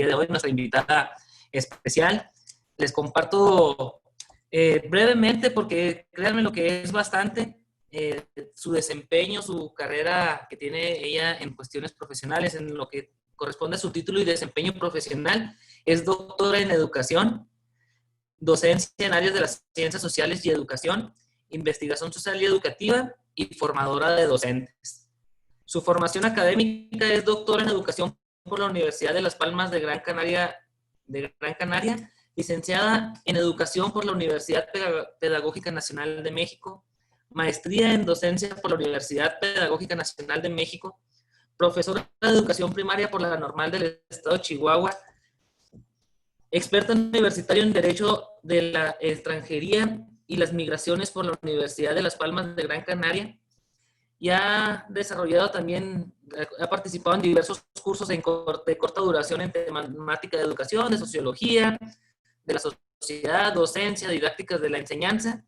día de hoy, nuestra invitada especial. Les comparto brevemente, porque créanme lo que es bastante, su desempeño, su carrera que tiene ella en cuestiones profesionales, en lo que corresponde a su título y desempeño profesional. Es doctora en educación, docencia en áreas de las ciencias sociales y educación, investigación social y educativa y formadora de docentes. Su formación académica es doctora en educación por la Universidad de Las Palmas de Gran Canaria, licenciada en educación por la Universidad Pedagógica Nacional de México, maestría en docencia por la Universidad Pedagógica Nacional de México, profesora de educación primaria por la Normal del Estado de Chihuahua, experta universitario en Derecho de la Extranjería y las Migraciones por la Universidad de Las Palmas de Gran Canaria, y ha desarrollado también, ha participado en diversos cursos de corta duración en temática de educación, de sociología, de la sociedad, docencia, didácticas de la enseñanza.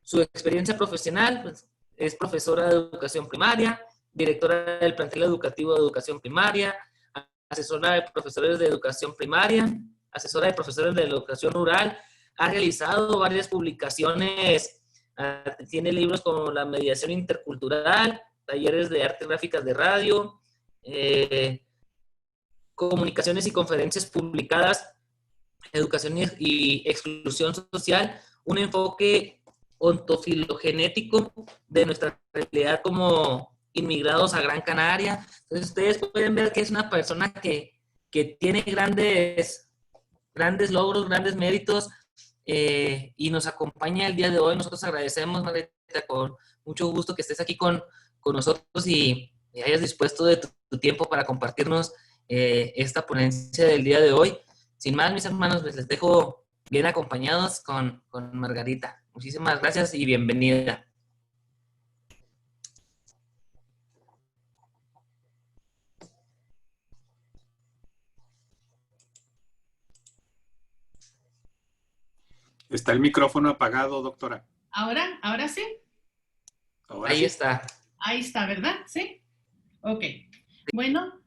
Su experiencia profesional, pues, es profesora de educación primaria, directora del plantel educativo de educación primaria, asesora de profesores de educación primaria, asesora de profesores de educación rural. Ha realizado varias publicaciones, tiene libros como La mediación intercultural, talleres de artes gráficas de radio, comunicaciones y conferencias publicadas, educación y exclusión social, un enfoque ontofilogenético de nuestra realidad como inmigrados a Gran Canaria. Entonces ustedes pueden ver que es una persona que tiene grandes logros, grandes méritos, y nos acompaña el día de hoy. Nosotros agradecemos, Margarita, con mucho gusto que estés aquí con nosotros y hayas dispuesto de tu tiempo para compartirnos esta ponencia del día de hoy. Sin más, mis hermanos, pues les dejo bien acompañados con Margarita. Muchísimas gracias y bienvenida. Está el micrófono apagado, doctora. ¿Ahora sí? Ahora Ahí sí. está. Ahí está, ¿verdad? ¿Sí? Ok. Bueno,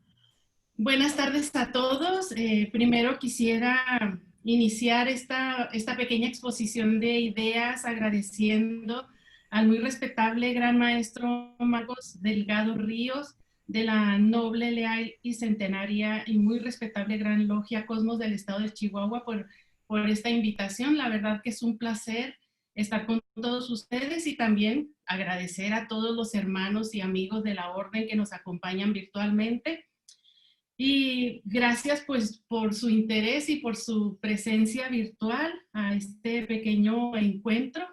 buenas tardes a todos. Primero quisiera iniciar esta pequeña exposición de ideas agradeciendo al muy respetable gran maestro Marcos Delgado Ríos de la noble, leal y centenaria y muy respetable Gran Logia Cosmos del Estado de Chihuahua por esta invitación. La verdad que es un placer estar con todos ustedes y también agradecer a todos los hermanos y amigos de la Orden que nos acompañan virtualmente. Y gracias pues por su interés y por su presencia virtual a este pequeño encuentro.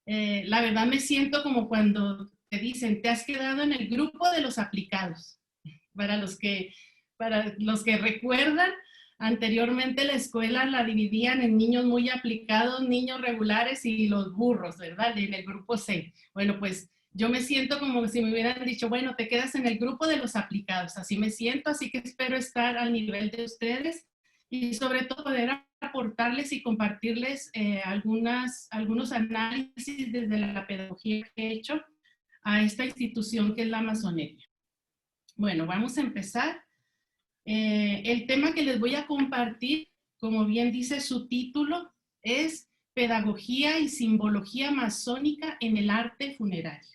La verdad me siento como cuando te dicen, te has quedado en el grupo de los aplicados. Para los que recuerdan, anteriormente la escuela la dividían en niños muy aplicados, niños regulares y los burros, ¿verdad? En el grupo C. Bueno, pues yo me siento como si me hubieran dicho, bueno, te quedas en el grupo de los aplicados. Así me siento, así que espero estar al nivel de ustedes y sobre todo poder aportarles y compartirles algunos análisis desde la pedagogía que he hecho a esta institución que es la masonería. Bueno, vamos a empezar. El tema que les voy a compartir, como bien dice su título, es Pedagogía y Simbología Masónica en el Arte Funerario.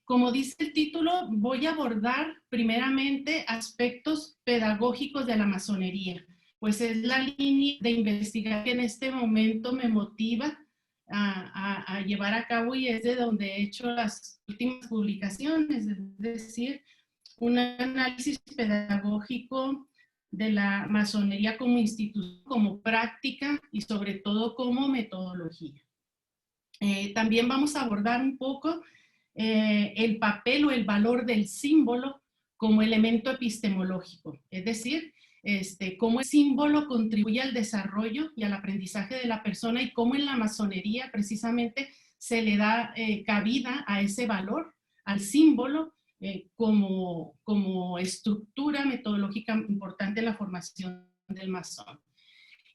Como dice el título, voy a abordar primeramente aspectos pedagógicos de la masonería, pues es la línea de investigación que en este momento me motiva a llevar a cabo y es de donde he hecho las últimas publicaciones, es decir, un análisis pedagógico de la masonería como institución, como práctica y sobre todo como metodología. También vamos a abordar un poco el papel o el valor del símbolo como elemento epistemológico, es decir, cómo el símbolo contribuye al desarrollo y al aprendizaje de la persona y cómo en la masonería precisamente se le da cabida a ese valor, al símbolo, como estructura metodológica importante en la formación del masón.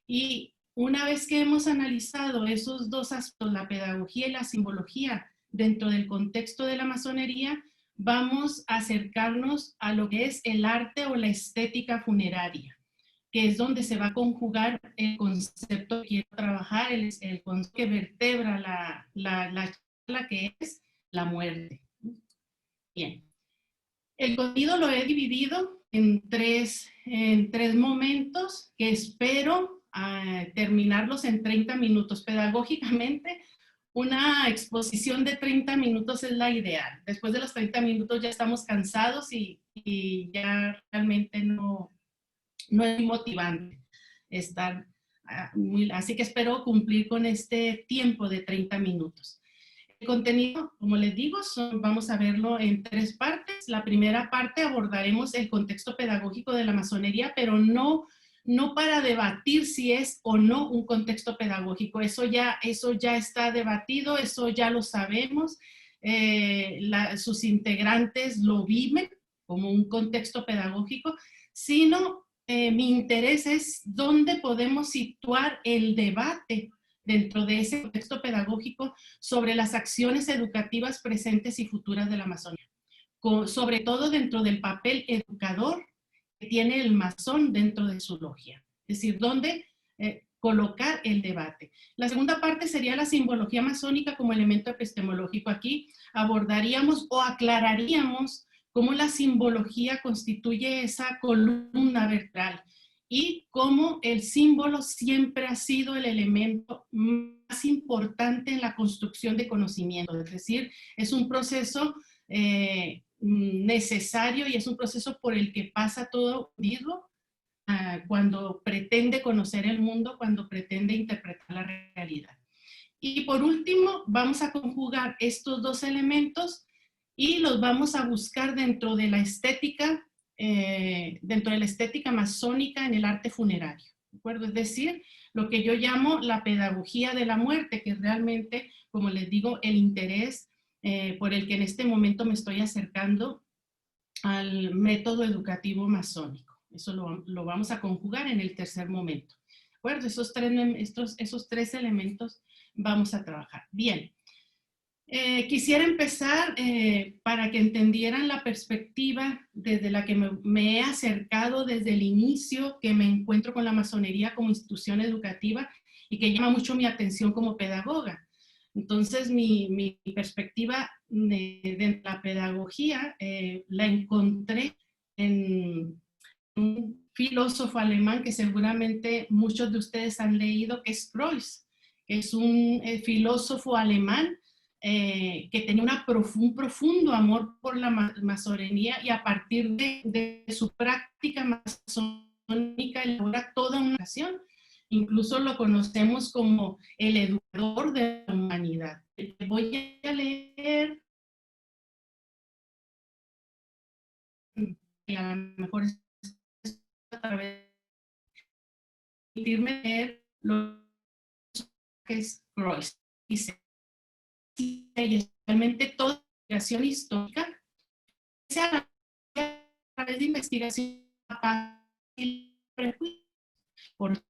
Y una vez que hemos analizado esos dos aspectos, la pedagogía y la simbología, dentro del contexto de la masonería, vamos a acercarnos a lo que es el arte o la estética funeraria, que es donde se va a conjugar el concepto que quiero trabajar, el concepto que vertebra la charla, que es la muerte. Bien. El contenido lo he dividido en tres momentos que espero terminarlos en 30 minutos. Pedagógicamente, una exposición de 30 minutos es la ideal. Después de los 30 minutos ya estamos cansados y ya realmente no es motivante estar así que espero cumplir con este tiempo de 30 minutos. El contenido, como les digo, vamos a verlo en tres partes. La primera parte abordaremos el contexto pedagógico de la masonería, pero no para debatir si es o no un contexto pedagógico. Eso ya está debatido, eso ya lo sabemos. Sus integrantes lo viven como un contexto pedagógico, sino mi interés es dónde podemos situar el debate dentro de ese contexto pedagógico sobre las acciones educativas presentes y futuras de la Amazonía, sobre todo dentro del papel educador que tiene el masón dentro de su logia, es decir, dónde colocar el debate. La segunda parte sería la simbología masónica como elemento epistemológico. Aquí abordaríamos o aclararíamos cómo la simbología constituye esa columna vertebral y cómo el símbolo siempre ha sido el elemento más importante en la construcción de conocimiento. Es decir, es un proceso necesario y es un proceso por el que pasa todo individuo cuando pretende conocer el mundo, cuando pretende interpretar la realidad. Y por último, vamos a conjugar estos dos elementos y los vamos a buscar dentro de la estética masónica en el arte funerario, ¿de acuerdo? Es decir, lo que yo llamo la pedagogía de la muerte, que es realmente, como les digo, el interés por el que en este momento me estoy acercando al método educativo masónico. Eso lo vamos a conjugar en el tercer momento. ¿De acuerdo? Esos tres elementos vamos a trabajar. Bien. Quisiera empezar para que entendieran la perspectiva desde la que me he acercado desde el inicio, que me encuentro con la masonería como institución educativa y que llama mucho mi atención como pedagoga. Entonces, mi perspectiva de la pedagogía la encontré en un filósofo alemán que seguramente muchos de ustedes han leído, que es Preuss, que es un filósofo alemán que tenía un profundo amor por la masonería y a partir de su práctica masónica elabora toda una nación. Incluso lo conocemos como el educador de la humanidad. Voy a leer, y a lo mejor es a través de permitirme leer lo que es Royce. Dice, y especialmente toda investigación histórica, sea a través de investigación y prejuicio. Por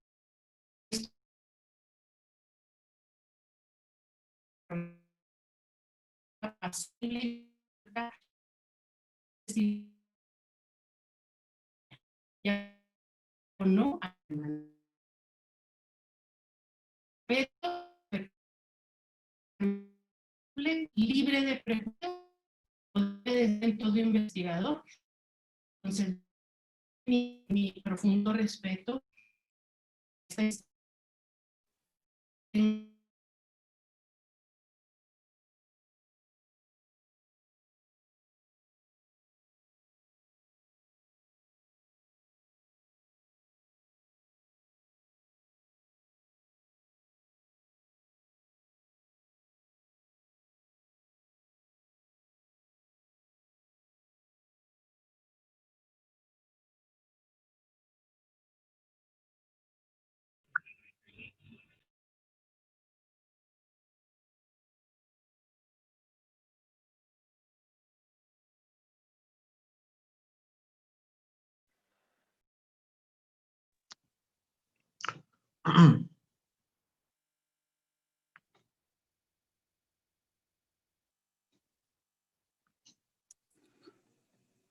ya o no, libre de prejuicio dentro de un investigador. Entonces, mi profundo respeto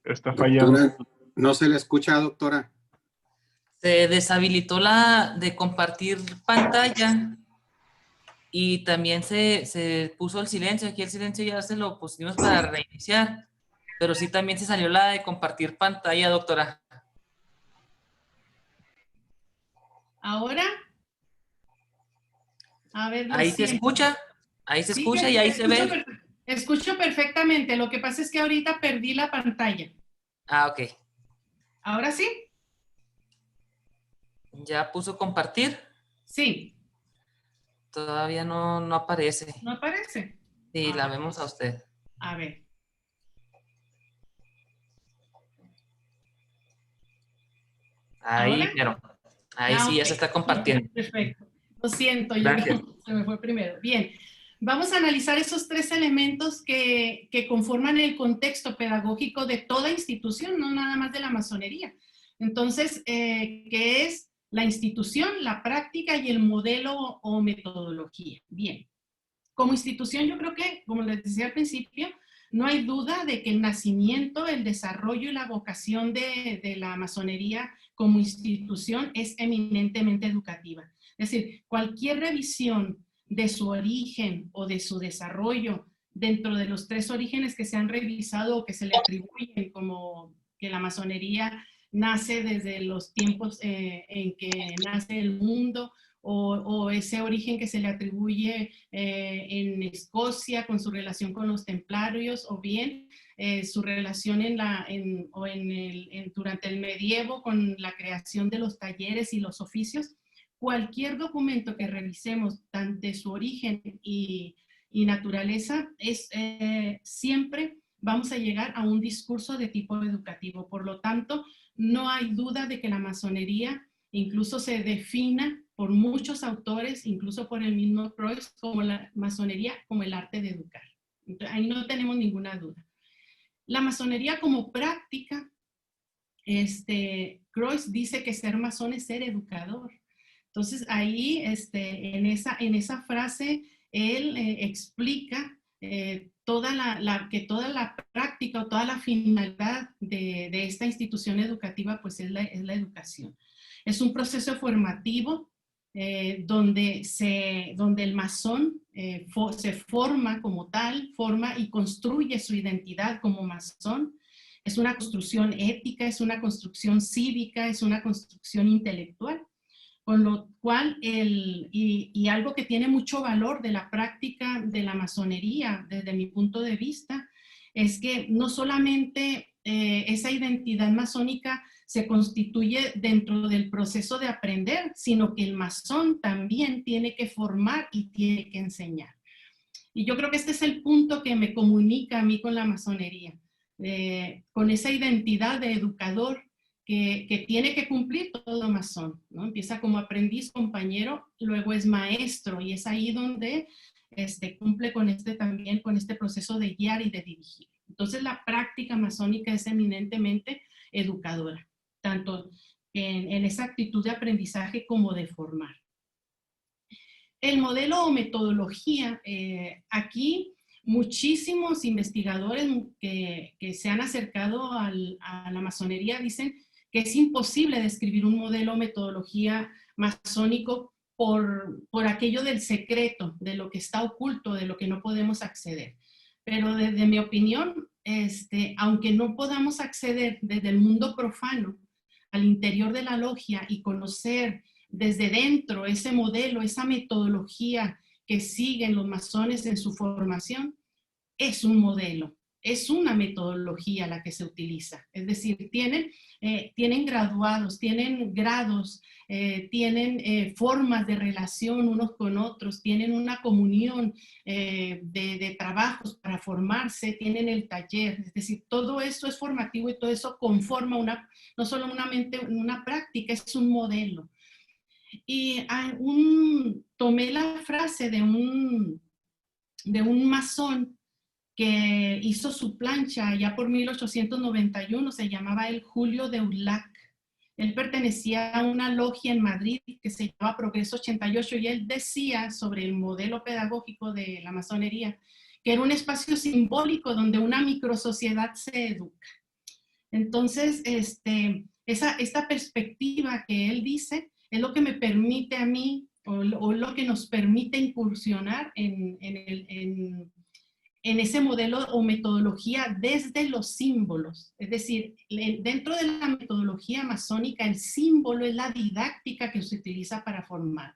Está fallando. Doctora, no se le escucha, doctora. Se deshabilitó la de compartir pantalla y también se puso el silencio. Aquí el silencio ya se lo pusimos para reiniciar, pero sí también se salió la de compartir pantalla, doctora. ¿Ahora? A ver, lo Ahí se siento. escucha, ahí se Sí, escucha y ahí se ve. Escucho perfectamente. Lo que pasa es que ahorita perdí la pantalla. Ah, ok. ¿Ahora sí? ¿Ya puso compartir? Sí. Todavía no aparece. ¿No aparece? Sí, la vemos a usted. A ver. Ahí, ¿Ahora? pero ahí sí ya Ok. se está compartiendo. Perfecto. Lo siento, Gracias. se me fue primero. Bien. Vamos a analizar esos tres elementos que conforman el contexto pedagógico de toda institución, no nada más de la masonería. Entonces, ¿qué es la institución, la práctica y el modelo o metodología? Bien. Como institución, yo creo que, como les decía al principio, no hay duda de que el nacimiento, el desarrollo y la vocación de la masonería como institución es eminentemente educativa. Es decir, cualquier revisión de su origen o de su desarrollo dentro de los tres orígenes que se han revisado o que se le atribuyen, como que la masonería nace desde los tiempos en que nace el mundo, o ese origen que se le atribuye en Escocia con su relación con los templarios, o bien su relación durante el medievo con la creación de los talleres y los oficios. Cualquier documento que revisemos de su origen y naturaleza, siempre vamos a llegar a un discurso de tipo educativo. Por lo tanto, no hay duda de que la masonería incluso se defina por muchos autores, incluso por el mismo Croix, como la masonería, como el arte de educar. Entonces, ahí no tenemos ninguna duda. La masonería como práctica, Croix dice que ser masón es ser educador. Entonces ahí, en esa frase, él explica que toda la práctica o toda la finalidad de esta institución educativa pues es la educación. Es un proceso formativo donde el masón se forma como tal, forma y construye su identidad como masón. Es una construcción ética, es una construcción cívica, es una construcción intelectual. Con lo cual, y algo que tiene mucho valor de la práctica de la masonería, desde mi punto de vista, es que no solamente esa identidad masónica se constituye dentro del proceso de aprender, sino que el masón también tiene que formar y tiene que enseñar. Y yo creo que este es el punto que me comunica a mí con la masonería, con esa identidad de educador que tiene que cumplir todo masón, ¿no? Empieza como aprendiz, compañero, luego es maestro, y es ahí donde cumple también con este proceso de guiar y de dirigir. Entonces la práctica masónica es eminentemente educadora, tanto en esa actitud de aprendizaje como de formar. El modelo o metodología, aquí muchísimos investigadores que se han acercado a la masonería dicen que es imposible describir un modelo o metodología masónico por aquello del secreto, de lo que está oculto, de lo que no podemos acceder. Pero desde mi opinión, aunque no podamos acceder desde el mundo profano al interior de la logia y conocer desde dentro ese modelo, esa metodología que siguen los masones en su formación, es un modelo, es una metodología la que se utiliza. Es decir, tienen graduados, tienen grados, tienen formas de relación unos con otros, tienen una comunión de trabajos para formarse, tienen el taller. Es decir, todo eso es formativo y todo eso conforma no solamente una práctica, es un modelo. Y tomé la frase de un masón que hizo su plancha ya por 1891, se llamaba el Julio de Urlac. Él pertenecía a una logia en Madrid que se llamaba Progreso 88 y él decía sobre el modelo pedagógico de la masonería que era un espacio simbólico donde una microsociedad se educa. Entonces, esta perspectiva que él dice es lo que me permite a mí, o lo que nos permite incursionar en ese modelo o metodología desde los símbolos. Es decir, dentro de la metodología masónica, el símbolo es la didáctica que se utiliza para formar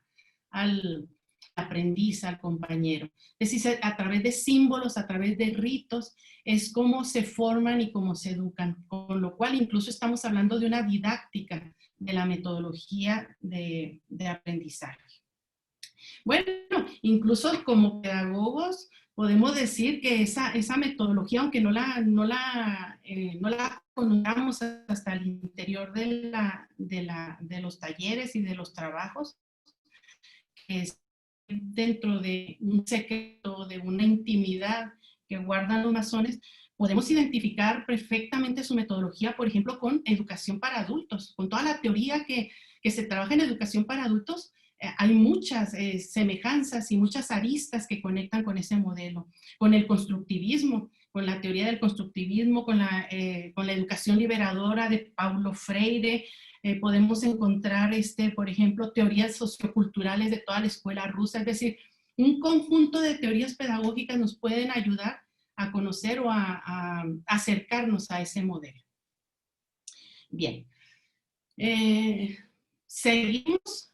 al aprendiz, al compañero. Es decir, a través de símbolos, a través de ritos, es cómo se forman y cómo se educan. Con lo cual, incluso estamos hablando de una didáctica de la metodología de aprendizaje. Bueno, incluso como pedagogos, podemos decir que esa metodología, aunque no la conozcamos hasta el interior de los talleres y de los trabajos, que es dentro de un secreto, de una intimidad que guardan los masones, podemos identificar perfectamente su metodología, por ejemplo, con educación para adultos, con toda la teoría que se trabaja en educación para adultos. Hay muchas semejanzas y muchas aristas que conectan con ese modelo, con el constructivismo, con la teoría del constructivismo, con la educación liberadora de Paulo Freire. Podemos encontrar, por ejemplo, teorías socioculturales de toda la escuela rusa, es decir, un conjunto de teorías pedagógicas nos pueden ayudar a conocer o a acercarnos a ese modelo. Bien, seguimos.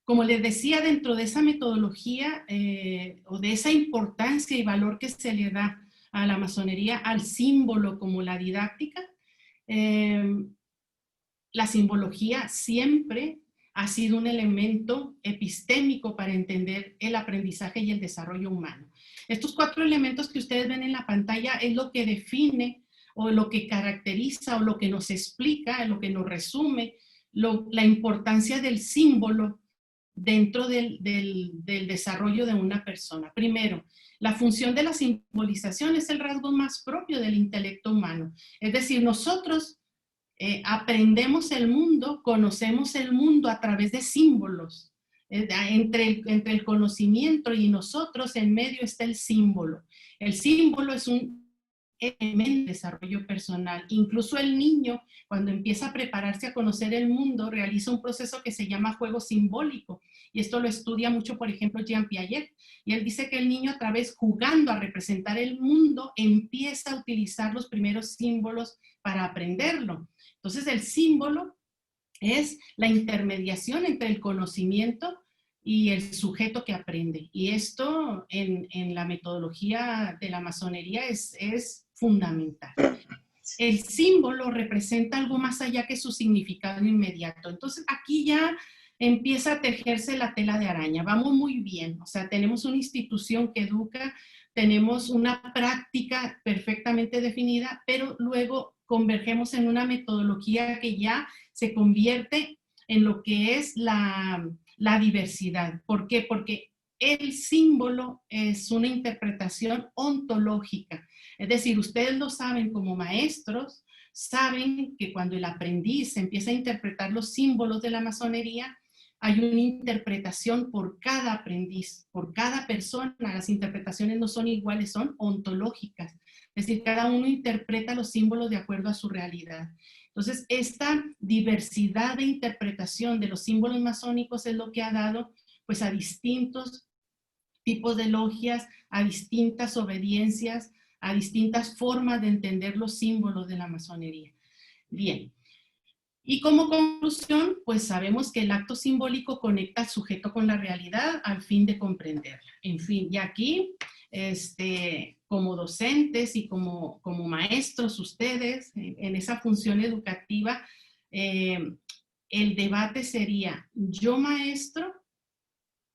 Como les decía, dentro de esa metodología o de esa importancia y valor que se le da a la masonería, al símbolo como la didáctica, la simbología siempre ha sido un elemento epistémico para entender el aprendizaje y el desarrollo humano. Estos 4 elementos que ustedes ven en la pantalla es lo que define o lo que caracteriza o lo que nos explica, lo que nos resume la importancia del símbolo dentro del desarrollo de una persona. Primero, la función de la simbolización es el rasgo más propio del intelecto humano. Es decir, nosotros aprendemos el mundo, conocemos el mundo a través de símbolos. Entre el conocimiento y nosotros, en medio está el símbolo. El símbolo es un elemento de desarrollo personal. Incluso el niño, cuando empieza a prepararse a conocer el mundo, realiza un proceso que se llama juego simbólico. Y esto lo estudia mucho, por ejemplo, Jean Piaget. Y él dice que el niño, a través, jugando a representar el mundo, empieza a utilizar los primeros símbolos para aprenderlo. Entonces, el símbolo es la intermediación entre el conocimiento y el sujeto que aprende. Y esto en la metodología de la masonería es fundamental. El símbolo representa algo más allá que su significado inmediato. Entonces, aquí ya empieza a tejerse la tela de araña. Vamos muy bien. O sea, tenemos una institución que educa, tenemos una práctica perfectamente definida, pero luego convergemos en una metodología que ya se convierte en lo que es la diversidad. ¿Por qué? Porque el símbolo es una interpretación ontológica. Es decir, ustedes lo saben como maestros, saben que cuando el aprendiz empieza a interpretar los símbolos de la masonería, hay una interpretación por cada aprendiz, por cada persona. Las interpretaciones no son iguales, son ontológicas. Es decir, cada uno interpreta los símbolos de acuerdo a su realidad. Entonces, esta diversidad de interpretación de los símbolos masónicos es lo que ha dado pues, a distintos tipos de logias, a distintas obediencias, a distintas formas de entender los símbolos de la masonería. Bien. Y como conclusión, pues sabemos que el acto simbólico conecta al sujeto con la realidad al fin de comprenderla. En fin, y aquí, como docentes y como maestros ustedes, en esa función educativa, el debate sería, yo maestro,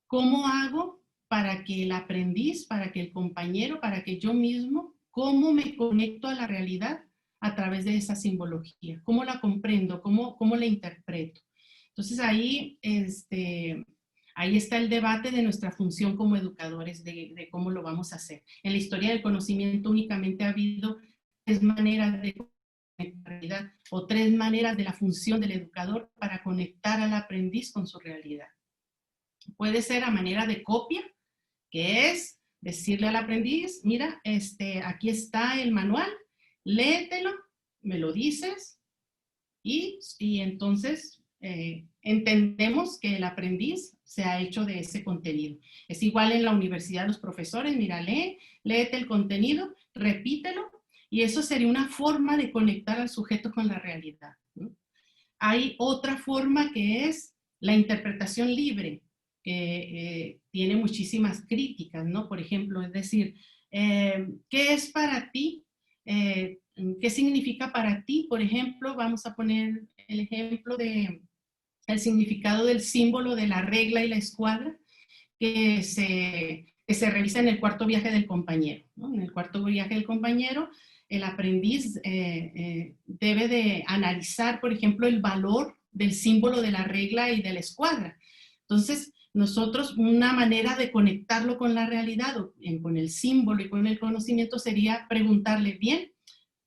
¿cómo hago para que el aprendiz, para que el compañero, para que yo mismo, cómo me conecto a la realidad a través de esa simbología? ¿Cómo la comprendo? ¿Cómo la interpreto? Entonces ahí, ahí está el debate de nuestra función como educadores, de cómo lo vamos a hacer. En la historia del conocimiento únicamente ha habido 3 maneras de realidad o 3 maneras de la función del educador para conectar al aprendiz con su realidad. Puede ser a manera de copia, que es decirle al aprendiz, mira, aquí está el manual, léetelo me lo dices y entonces entendemos que el aprendiz se ha hecho de ese contenido. Es igual en la universidad, los profesores, mira, léete el contenido, repítelo, y eso sería una forma de conectar al sujeto con la realidad, ¿no? Hay otra forma que es la interpretación libre, que tiene muchísimas críticas, ¿no? Por ejemplo, es decir, ¿qué es para ti? ¿Qué significa para ti? Por ejemplo, vamos a poner el ejemplo de el significado del símbolo de la regla y la escuadra que se revisa en el cuarto viaje del compañero, ¿no? En el cuarto viaje del compañero, el aprendiz debe de analizar, por ejemplo, el valor del símbolo de la regla y de la escuadra. Entonces, nosotros, una manera de conectarlo con la realidad, con el símbolo y con el conocimiento, sería preguntarle, bien,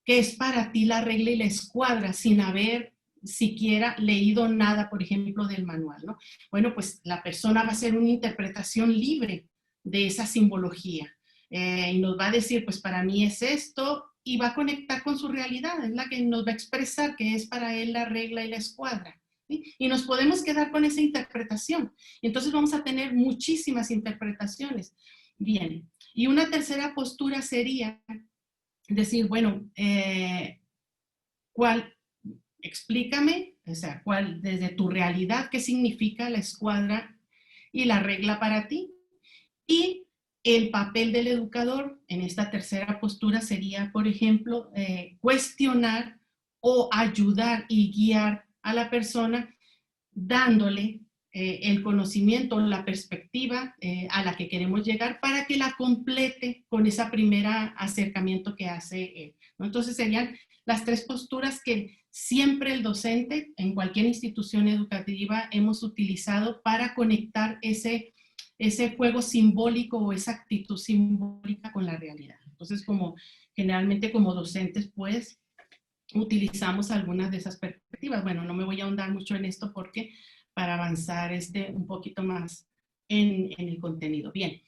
¿qué es para ti la regla y la escuadra? Sin haber siquiera leído nada, por ejemplo, del manual, ¿no? Bueno, pues la persona va a hacer una interpretación libre de esa simbología y nos va a decir, pues para mí es esto, y va a conectar con su realidad, es la que nos va a expresar que es para él la regla y la escuadra, ¿sí? Y nos podemos quedar con esa interpretación. Y entonces vamos a tener muchísimas interpretaciones. Bien, y una tercera postura sería decir, bueno, explícame, o sea, desde tu realidad, qué significa la escuadra y la regla para ti. Y el papel del educador en esta tercera postura sería, por ejemplo, cuestionar o ayudar y guiar a la persona dándole el conocimiento, la perspectiva a la que queremos llegar para que la complete con ese primer acercamiento que hace él, ¿no? Entonces serían las tres posturas que siempre el docente en cualquier institución educativa hemos utilizado para conectar ese juego simbólico o esa actitud simbólica con la realidad. Entonces, generalmente como docentes, pues, utilizamos algunas de esas perspectivas. Bueno, no me voy a ahondar mucho en esto porque para avanzar un poquito más en el contenido. Bien,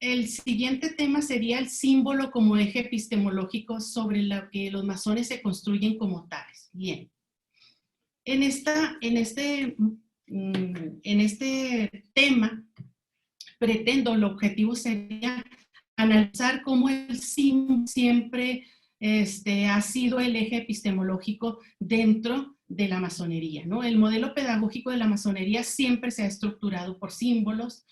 el siguiente tema sería el símbolo como eje epistemológico sobre lo que los masones se construyen como tales. Bien, en este tema pretendo, el objetivo sería analizar cómo el símbolo siempre ha sido el eje epistemológico dentro de la masonería, ¿no? El modelo pedagógico de la masonería siempre se ha estructurado por símbolos.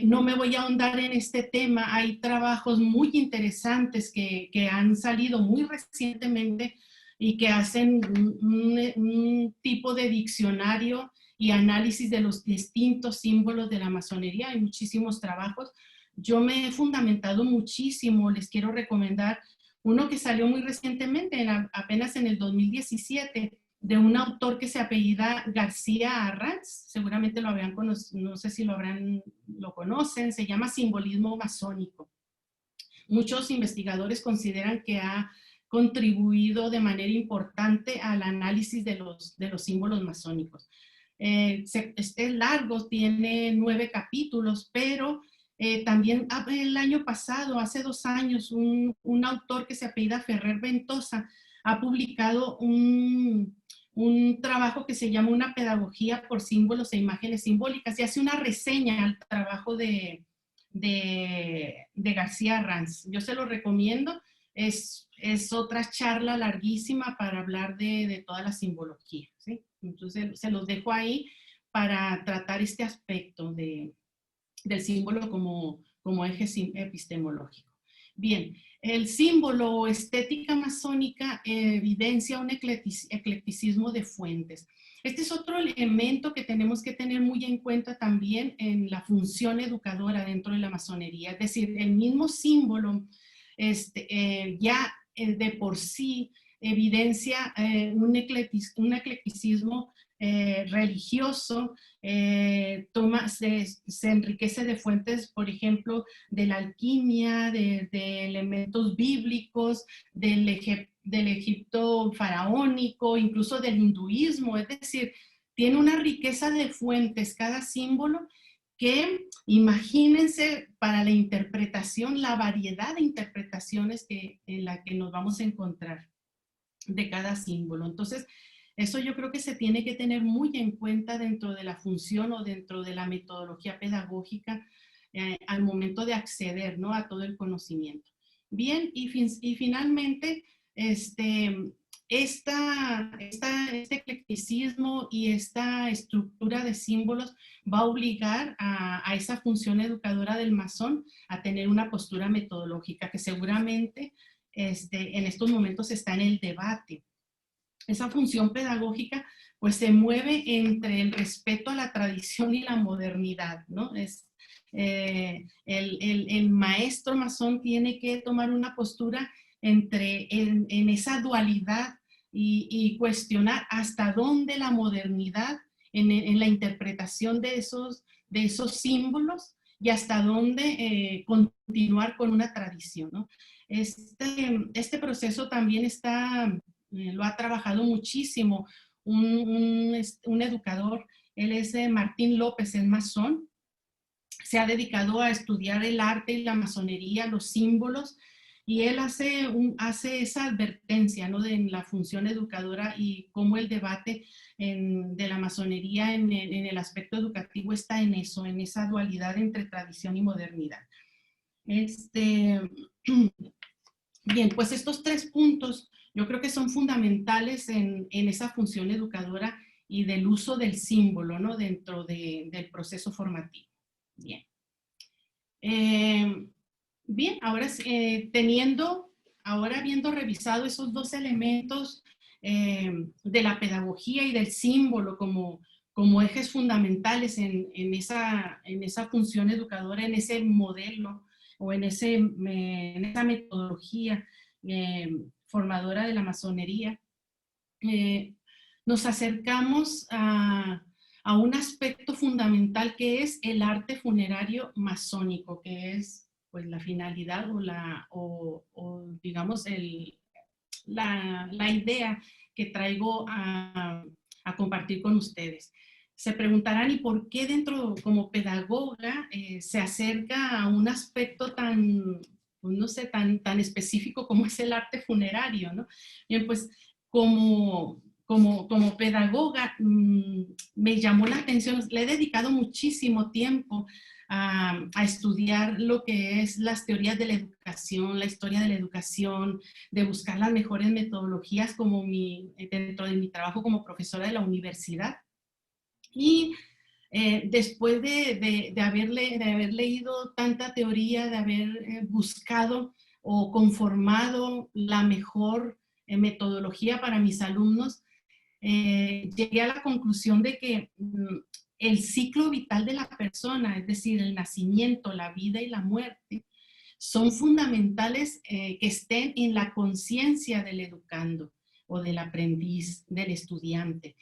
No me voy a ahondar en este tema, hay trabajos muy interesantes que han salido muy recientemente y que hacen un tipo de diccionario y análisis de los distintos símbolos de la masonería. Hay muchísimos trabajos. Yo me he fundamentado muchísimo, les quiero recomendar uno que salió muy recientemente, apenas en el 2017, de un autor que se apellida García Arranz, seguramente lo habrán conocido, no sé si lo conocen, se llama Simbolismo Masónico. Muchos investigadores consideran que ha contribuido de manera importante al análisis de los símbolos masónicos. Es largo, tiene 9 capítulos, pero también el año pasado, hace 2 años, un autor que se apellida Ferrer Ventosa ha publicado un trabajo que se llama Una pedagogía por símbolos e imágenes simbólicas y hace una reseña al trabajo de García Arranz. Yo se lo recomiendo, es otra charla larguísima para hablar de toda la simbología, ¿sí? Entonces se los dejo ahí para tratar este aspecto del símbolo como eje epistemológico. Bien, el símbolo o estética masónica evidencia un eclecticismo de fuentes. Este es otro elemento que tenemos que tener muy en cuenta también en la función educadora dentro de la masonería. Es decir, el mismo símbolo ya de por sí evidencia un eclecticismo religioso, se enriquece de fuentes, por ejemplo, de la alquimia, de elementos bíblicos, del Egipto faraónico, incluso del hinduismo, es decir, tiene una riqueza de fuentes cada símbolo que imagínense para la interpretación, la variedad de interpretaciones en la que nos vamos a encontrar de cada símbolo. Entonces, eso yo creo que se tiene que tener muy en cuenta dentro de la función o dentro de la metodología pedagógica al momento de acceder, ¿no?, a todo el conocimiento. Bien, y finalmente, este eclecticismo y esta estructura de símbolos va a obligar a esa función educadora del masón a tener una postura metodológica que seguramente en estos momentos está en el debate. Esa función pedagógica pues se mueve entre el respeto a la tradición y la modernidad, ¿no? El maestro masón tiene que tomar una postura en esa dualidad y cuestionar hasta dónde la modernidad en la interpretación de esos símbolos y hasta dónde continuar con una tradición, ¿no? Este proceso también lo ha trabajado muchísimo un educador, él es Martín López, es masón, se ha dedicado a estudiar el arte y la masonería, los símbolos, y él hace esa advertencia, ¿no?, de la función educadora y cómo el debate de la masonería en el aspecto educativo está en eso, en esa dualidad entre tradición y modernidad. Bien, pues estos 3 puntos yo creo que son fundamentales en esa función educadora y del uso del símbolo, ¿no?, dentro del proceso formativo. Bien. Bien, ahora habiendo revisado esos 2 elementos de la pedagogía y del símbolo como ejes fundamentales en esa función educadora, en ese modelo o en esa metodología formadora de la masonería, nos acercamos a un aspecto fundamental que es el arte funerario masónico, que es pues la finalidad o digamos la idea que traigo a compartir con ustedes. Se preguntarán, ¿y por qué como pedagoga, se acerca a un aspecto tan, pues no sé, tan específico como es el arte funerario, ¿no? Bien, pues como pedagoga me llamó la atención, le he dedicado muchísimo tiempo a estudiar lo que es las teorías de la educación, la historia de la educación, de buscar las mejores metodologías dentro de mi trabajo como profesora de la universidad. Y después de haber leído tanta teoría, de haber buscado o conformado la mejor metodología para mis alumnos, llegué a la conclusión de que el ciclo vital de la persona, es decir, el nacimiento, la vida y la muerte, son fundamentales que estén en la conciencia del educando o del aprendiz, del estudiante.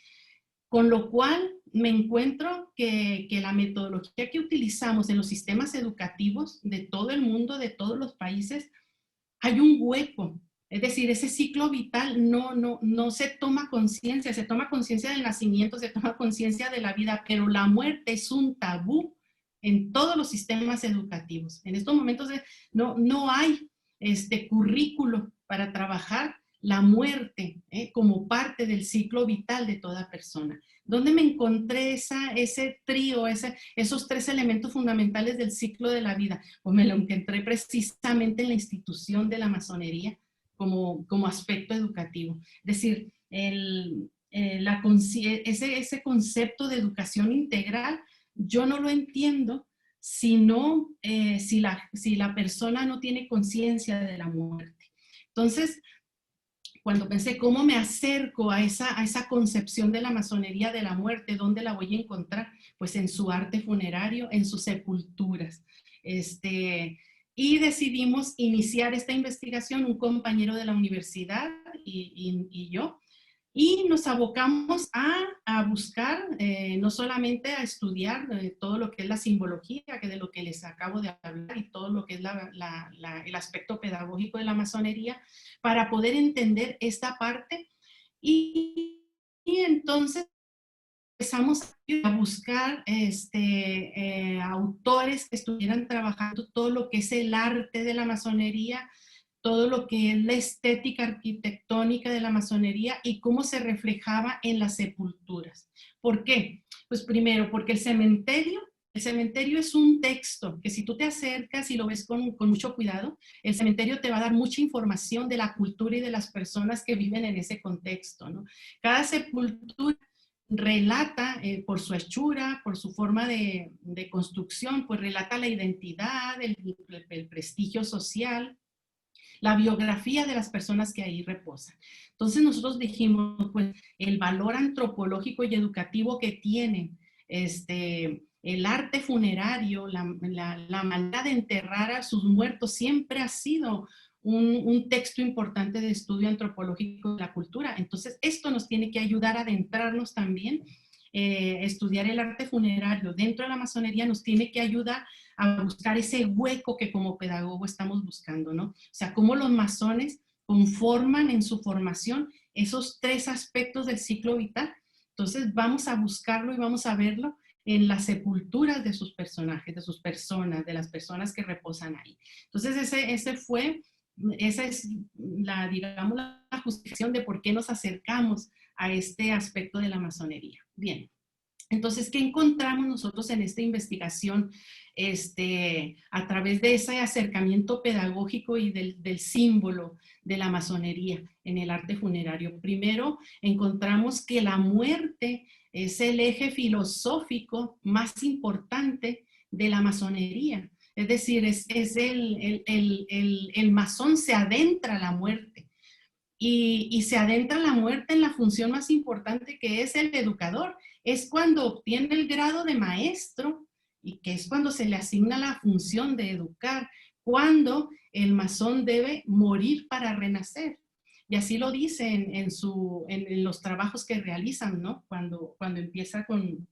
Con lo cual me encuentro que la metodología que utilizamos en los sistemas educativos de todo el mundo, de todos los países, hay un hueco. Es decir, ese ciclo vital no se toma conciencia, se toma conciencia del nacimiento, se toma conciencia de la vida, pero la muerte es un tabú en todos los sistemas educativos. En estos momentos no hay currículo para trabajar la muerte como parte del ciclo vital de toda persona. ¿Dónde me encontré ese trío, esos 3 elementos fundamentales del ciclo de la vida? Pues me lo encontré precisamente en la institución de la masonería como aspecto educativo. Es decir, ese concepto de educación integral, yo no lo entiendo si la persona no tiene conciencia de la muerte. Entonces, cuando pensé cómo me acerco a esa concepción de la masonería de la muerte, ¿dónde la voy a encontrar? Pues en su arte funerario, en sus sepulturas. Y decidimos iniciar esta investigación, un compañero de la universidad y yo, y nos abocamos a buscar, no solamente a estudiar todo lo que es la simbología, que de lo que les acabo de hablar, y todo lo que es el aspecto pedagógico de la masonería, para poder entender esta parte. Y entonces empezamos a buscar autores que estuvieran trabajando todo lo que es el arte de la masonería, todo lo que es la estética arquitectónica de la masonería y cómo se reflejaba en las sepulturas. ¿Por qué? Pues primero, porque el cementerio es un texto que si tú te acercas y lo ves con mucho cuidado, el cementerio te va a dar mucha información de la cultura y de las personas que viven en ese contexto, ¿no? Cada sepultura relata, por su hechura, por su forma de construcción, pues relata la identidad, el prestigio social, la biografía de las personas que ahí reposan. Entonces nosotros dijimos, pues el valor antropológico y educativo que tiene el arte funerario, la manera de enterrar a sus muertos siempre ha sido un texto importante de estudio antropológico de la cultura. Entonces esto nos tiene que ayudar a adentrarnos también. Estudiar el arte funerario dentro de la masonería nos tiene que ayudar a buscar ese hueco que como pedagogo estamos buscando, ¿no? O sea, cómo los masones conforman en su formación esos tres aspectos del ciclo vital. Entonces vamos a buscarlo y vamos a verlo en las sepulturas de sus personajes, de sus personas, de las personas que reposan ahí. Entonces esa es digamos, la justificación de por qué nos acercamos a este aspecto de la masonería. Bien. Entonces, ¿qué encontramos nosotros en esta investigación a través de ese acercamiento pedagógico y del símbolo de la masonería en el arte funerario? Primero, encontramos que la muerte es el eje filosófico más importante de la masonería. Es decir, el masón se adentra a la muerte. Y se adentra la muerte en la función más importante que es el educador. Es cuando obtiene el grado de maestro y que es cuando se le asigna la función de educar, cuando el masón debe morir para renacer. Y así lo dice en los trabajos que realizan, ¿no? Cuando empieza en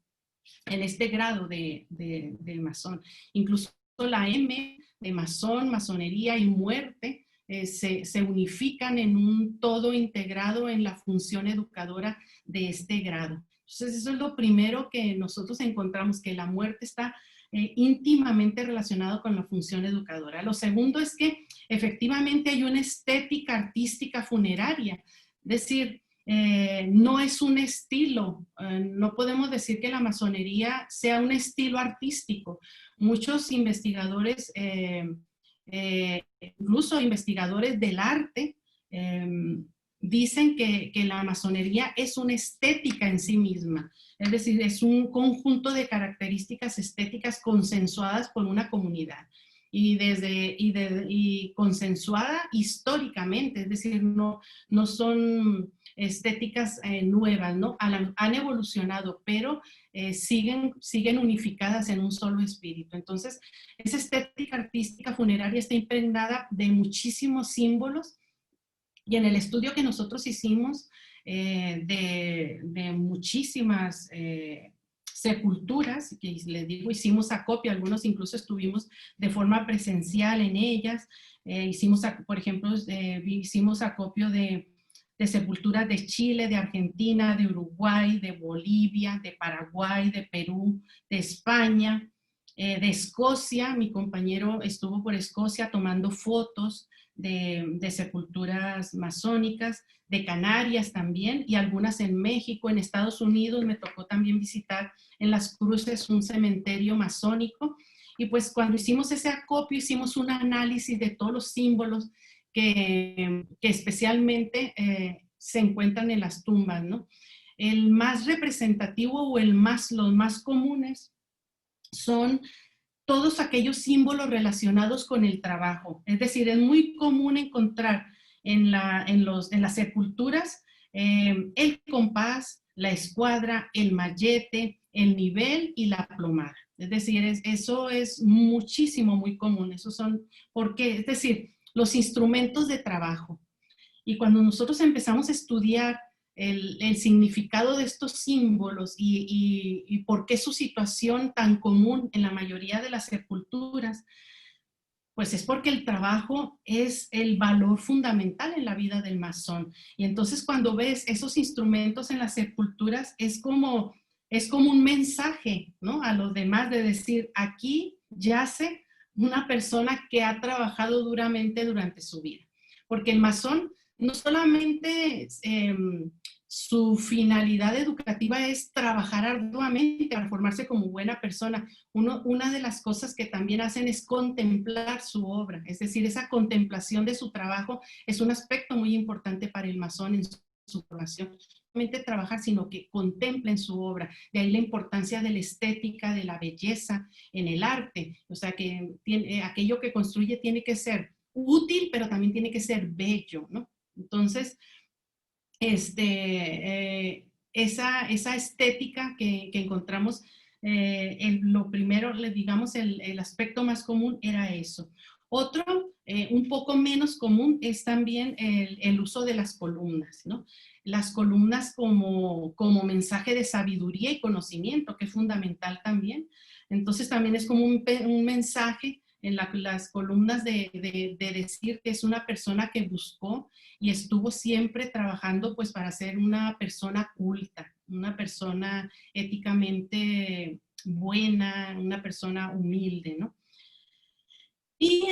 este grado de masón. Incluso la M de masón, masonería y muerte se unifican en un todo integrado en la función educadora de este grado. Entonces eso es lo primero que nosotros encontramos, que la muerte está íntimamente relacionado con la función educadora. Lo segundo es que efectivamente hay una estética artística funeraria, es decir, no es un estilo, no podemos decir que la masonería sea un estilo artístico. Muchos investigadores, incluso investigadores del arte, dicen que la masonería es una estética en sí misma, es decir, es un conjunto de características estéticas consensuadas por una comunidad y consensuada históricamente, es decir, no son estéticas nuevas, ¿no? Han evolucionado, pero siguen unificadas en un solo espíritu. Entonces, esa estética artística funeraria está impregnada de muchísimos símbolos. Y en el estudio que nosotros hicimos de muchísimas sepulturas, que les digo, hicimos acopio, algunos incluso estuvimos de forma presencial en ellas, por ejemplo, hicimos acopio de sepulturas de Chile, de Argentina, de Uruguay, de Bolivia, de Paraguay, de Perú, de España, de Escocia. Mi compañero estuvo por Escocia tomando fotos de sepulturas masónicas, de Canarias también, y algunas en México. En Estados Unidos me tocó también visitar en Las Cruces un cementerio masónico, y pues cuando hicimos ese acopio hicimos un análisis de todos los símbolos que especialmente se encuentran en las tumbas, ¿no? El más representativo o los más comunes son todos aquellos símbolos relacionados con el trabajo. Es decir, es muy común encontrar en las sepulturas el compás, la escuadra, el mallete, el nivel y la plomada. Es decir, eso es muchísimo, muy común. Es decir, los instrumentos de trabajo. Y cuando nosotros empezamos a estudiar el significado de estos símbolos y por qué su situación tan común en la mayoría de las sepulturas, pues es porque el trabajo es el valor fundamental en la vida del masón. Y entonces cuando ves esos instrumentos en las sepulturas, es como es como un mensaje, ¿no?, a los demás de decir, aquí yace una persona que ha trabajado duramente durante su vida. Porque el masón no solamente su finalidad educativa es trabajar arduamente para formarse como buena persona. Una de las cosas que también hacen es contemplar su obra, es decir, esa contemplación de su trabajo es un aspecto muy importante para el masón en su formación. No solamente trabajar, sino que contemplen su obra. De ahí la importancia de la estética, de la belleza en el arte. O sea, que aquello que construye tiene que ser útil, pero también tiene que ser bello, ¿no? Entonces, esa estética que encontramos, lo primero, digamos, el aspecto más común era eso. Otro, un poco menos común, es también el uso de las columnas, ¿no? Las columnas como mensaje de sabiduría y conocimiento, que es fundamental también. Entonces también es como un mensaje en las columnas de decir que es una persona que buscó y estuvo siempre trabajando pues para ser una persona culta, una persona éticamente buena, una persona humilde, ¿no? Y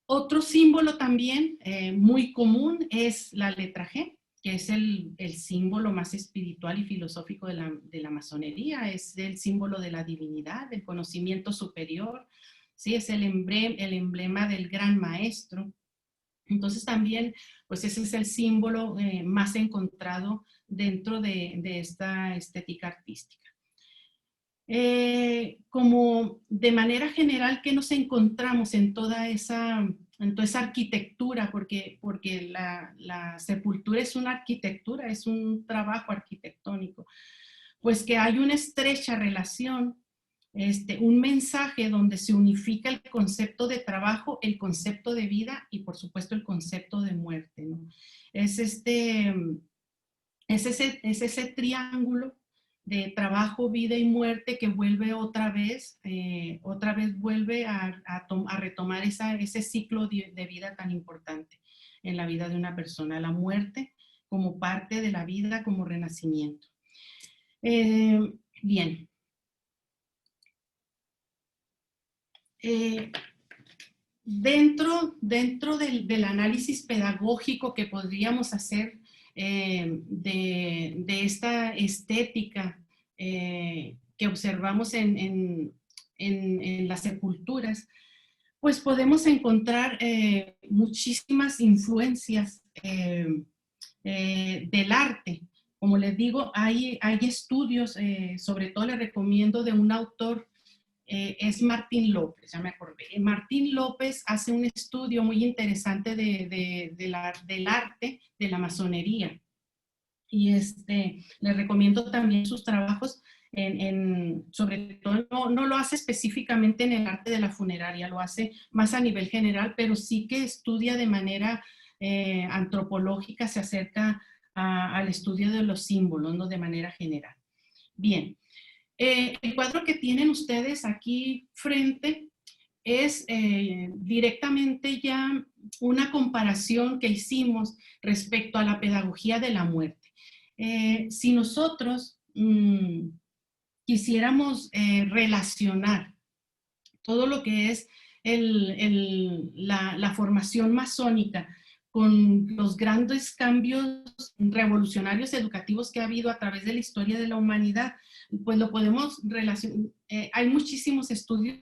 otro símbolo también muy común es la letra G, que es el símbolo más espiritual y filosófico de la masonería, es el símbolo de la divinidad, del conocimiento superior, ¿sí? Es el emblema del gran maestro. Entonces también, pues ese es el símbolo más encontrado dentro de esta estética artística. Como de manera general, ¿qué nos encontramos en toda esa arquitectura? Porque la sepultura es una arquitectura, es un trabajo arquitectónico. Pues que hay una estrecha relación, un mensaje donde se unifica el concepto de trabajo, el concepto de vida y por supuesto el concepto de muerte, ¿no? Es ese triángulo de trabajo, vida y muerte que vuelve otra vez vuelve a retomar ese ciclo de vida tan importante en la vida de una persona, la muerte como parte de la vida, como renacimiento. Bien. Dentro del análisis pedagógico que podríamos hacer de esta estética que observamos en las sepulturas, pues podemos encontrar muchísimas influencias del arte. Como les digo, hay estudios, sobre todo les recomiendo de un autor, es Martín López, ya me acordé. Martín López hace un estudio muy interesante del arte de la masonería. Y les recomiendo también sus trabajos, sobre todo, no lo hace específicamente en el arte de la funeraria, lo hace más a nivel general, pero sí que estudia de manera antropológica, se acerca al estudio de los símbolos, ¿no?, de manera general. Bien. El cuadro que tienen ustedes aquí frente es directamente ya una comparación que hicimos respecto a la pedagogía de la muerte. Si nosotros quisiéramos relacionar todo lo que es la formación masónica con los grandes cambios revolucionarios educativos que ha habido a través de la historia de la humanidad, pues lo podemos relacionar. Hay muchísimos estudios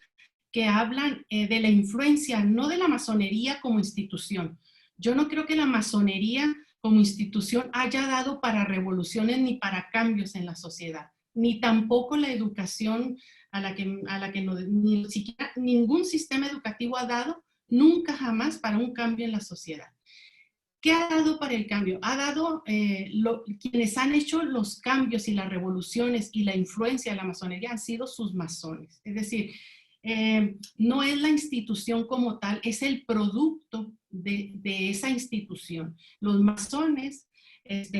que hablan de la influencia, no de la masonería como institución. Yo no creo que la masonería como institución haya dado para revoluciones ni para cambios en la sociedad, ni tampoco la educación a la que no, ni siquiera ningún sistema educativo ha dado nunca jamás para un cambio en la sociedad. ¿Qué ha dado para el cambio? Ha dado quienes han hecho los cambios y las revoluciones y la influencia de la masonería han sido sus masones. Es decir, no es la institución como tal, es el producto de esa institución. Los masones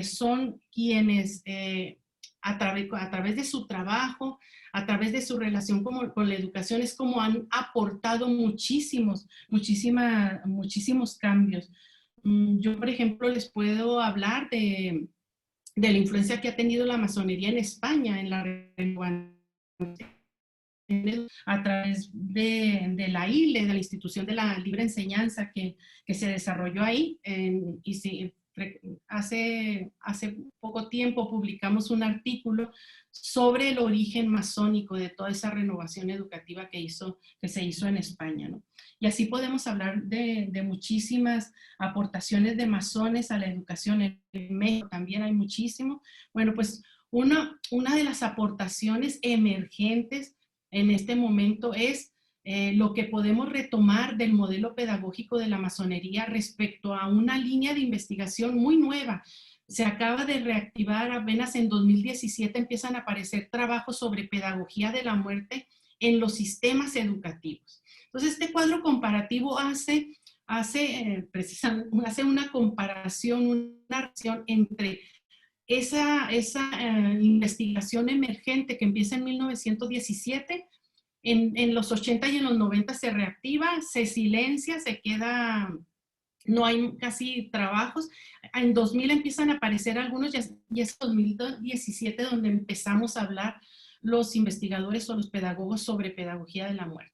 son quienes a través de su trabajo, a través de su relación con la educación, es como han aportado muchísimos cambios. Yo, por ejemplo, les puedo hablar de de la influencia que ha tenido la masonería en España, en la a través de la ILE, de la Institución de la Libre Enseñanza que se desarrolló ahí. Hace poco tiempo publicamos un artículo sobre el origen masónico de toda esa renovación educativa que se hizo en España, ¿no? Y así podemos hablar de muchísimas aportaciones de masones a la educación. En México también hay muchísimo. Bueno, pues una de las aportaciones emergentes en este momento es lo que podemos retomar del modelo pedagógico de la masonería respecto a una línea de investigación muy nueva. Se acaba de reactivar, apenas en 2017 empiezan a aparecer trabajos sobre pedagogía de la muerte en los sistemas educativos. Entonces, este cuadro comparativo hace una comparación, una relación entre esa investigación emergente que empieza en 1917, en los 80 y en los 90 se reactiva, se silencia, se queda, no hay casi trabajos. En 2000 empiezan a aparecer algunos, y es 2017 donde empezamos a hablar los investigadores o los pedagogos sobre pedagogía de la muerte.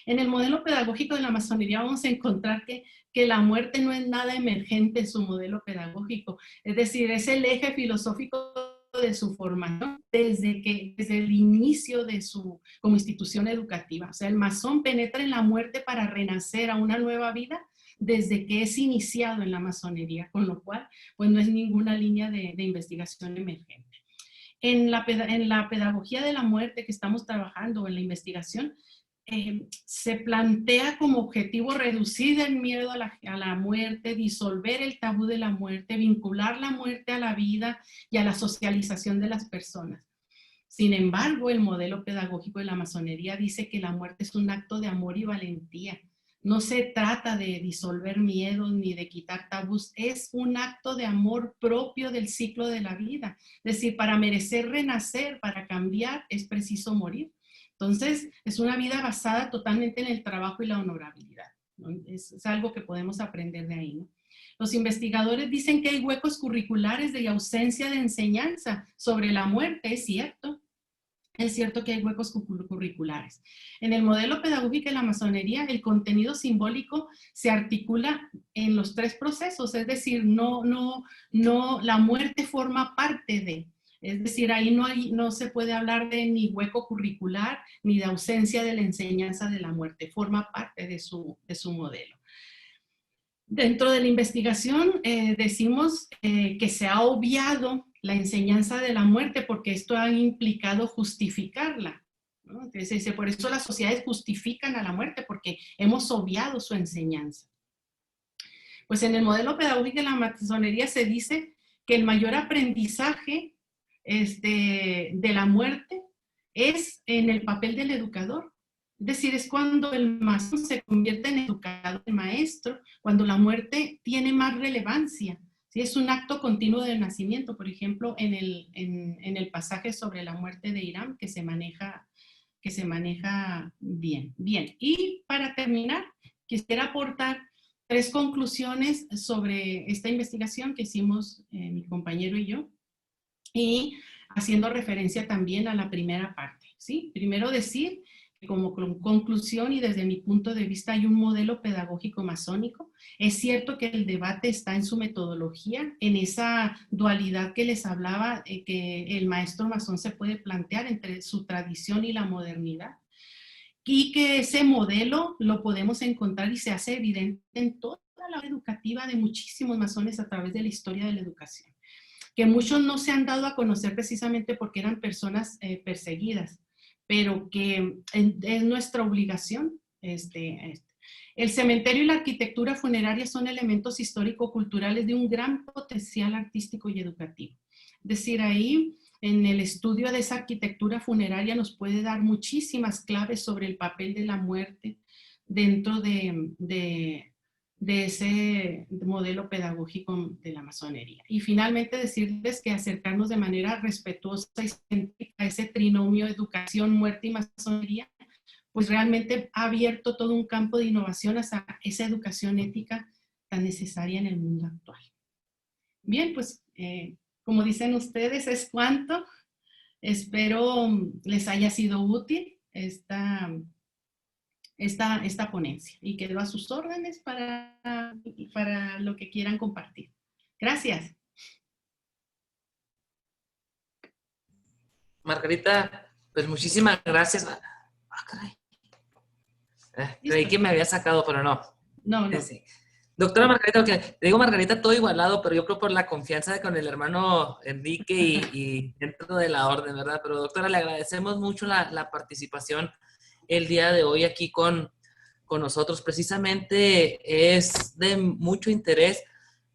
En el modelo pedagógico de la masonería vamos a encontrar que la muerte no es nada emergente en su modelo pedagógico, es decir, es el eje filosófico de su formación desde el inicio de su como institución educativa. O sea, el masón penetra en la muerte para renacer a una nueva vida desde que es iniciado en la masonería, con lo cual pues no es ninguna línea de investigación emergente. En la pedagogía de la muerte que estamos trabajando, en la investigación, se plantea como objetivo reducir el miedo a la muerte, disolver el tabú de la muerte, vincular la muerte a la vida y a la socialización de las personas. Sin embargo, el modelo pedagógico de la masonería dice que la muerte es un acto de amor y valentía. No se trata de disolver miedos ni de quitar tabús, es un acto de amor propio del ciclo de la vida. Es decir, para merecer renacer, para cambiar, es preciso morir. Entonces, es una vida basada totalmente en el trabajo y la honorabilidad, ¿no? Es algo que podemos aprender de ahí, ¿no? Los investigadores dicen que hay huecos curriculares de ausencia de enseñanza sobre la muerte, es cierto. Es cierto que hay huecos curriculares. En el modelo pedagógico de la masonería, el contenido simbólico se articula en los tres procesos, es decir, la muerte forma parte de. Es decir, ahí no se puede hablar de ni hueco curricular ni de ausencia de la enseñanza de la muerte, forma parte de su modelo. Dentro de la investigación decimos que se ha obviado la enseñanza de la muerte porque esto ha implicado justificarla, ¿no? Entonces, por eso las sociedades justifican a la muerte porque hemos obviado su enseñanza. Pues en el modelo pedagógico de la masonería se dice que el mayor aprendizaje de la muerte es en el papel del educador. Es decir, es cuando el masón se convierte en educador, en maestro, cuando la muerte tiene más relevancia. ¿Sí? Es un acto continuo del nacimiento, por ejemplo, en el pasaje sobre la muerte de Irán, que se maneja bien. Bien, y para terminar, quisiera aportar 3 conclusiones sobre esta investigación que hicimos mi compañero y yo, y haciendo referencia también a la primera parte, ¿sí? Primero decir que como conclusión y desde mi punto de vista hay un modelo pedagógico masónico. Es cierto que el debate está en su metodología, en esa dualidad que les hablaba, que el maestro masón se puede plantear entre su tradición y la modernidad. Y que ese modelo lo podemos encontrar y se hace evidente en toda la educativa de muchísimos masones a través de la historia de la educación. Que muchos no se han dado a conocer precisamente porque eran personas perseguidas, pero que es nuestra obligación. El cementerio y la arquitectura funeraria son elementos histórico-culturales de un gran potencial artístico y educativo. Es decir, ahí en el estudio de esa arquitectura funeraria nos puede dar muchísimas claves sobre el papel de la muerte dentro de ese modelo pedagógico de la masonería. Y finalmente decirles que acercarnos de manera respetuosa y científica a ese trinomio educación, muerte y masonería, pues realmente ha abierto todo un campo de innovación hacia esa educación ética tan necesaria en el mundo actual. Bien, pues como dicen ustedes, es cuanto. Espero les haya sido útil esta ponencia y quedo a sus órdenes para lo que quieran compartir. Gracias. Margarita, pues muchísimas gracias. Caray. Creí que me había sacado, pero no. No, no. Sí. Doctora Margarita, okay, te digo Margarita todo igualado, pero yo creo por la confianza con el hermano Enrique y dentro de la orden, ¿verdad? Pero doctora, le agradecemos mucho la participación el día de hoy aquí con nosotros. Precisamente es de mucho interés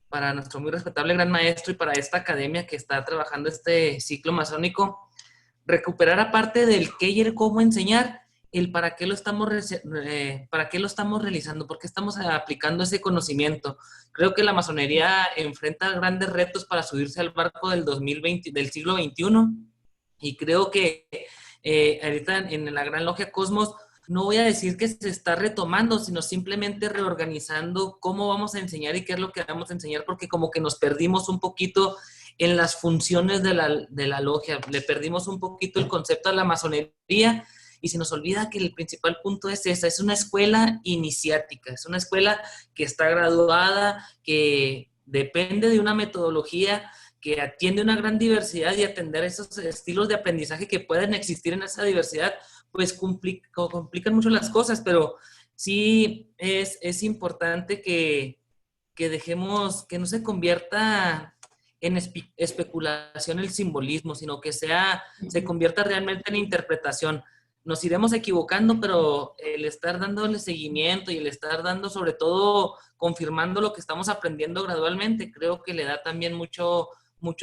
para nuestro muy respetable gran maestro y para esta academia que está trabajando este ciclo masónico, recuperar aparte del qué y el cómo enseñar, el para qué lo estamos realizando, por qué estamos aplicando ese conocimiento. Creo que la masonería enfrenta grandes retos para subirse al barco del 2020, del siglo XXI, y creo que ahorita en la Gran Logia Cosmos no voy a decir que se está retomando, sino simplemente reorganizando cómo vamos a enseñar y qué es lo que vamos a enseñar, porque como que nos perdimos un poquito en las funciones de la logia, le perdimos un poquito el concepto de la masonería y se nos olvida que el principal punto es esa, es una escuela iniciática, es una escuela que está graduada, que depende de una metodología, que atiende una gran diversidad y atender esos estilos de aprendizaje que pueden existir en esa diversidad, pues complican mucho las cosas, pero sí es importante que dejemos, que no se convierta en especulación el simbolismo, sino que se convierta realmente en interpretación. Nos iremos equivocando, pero el estar dándole seguimiento y el estar dando, sobre todo, confirmando lo que estamos aprendiendo gradualmente, creo que le da también mucho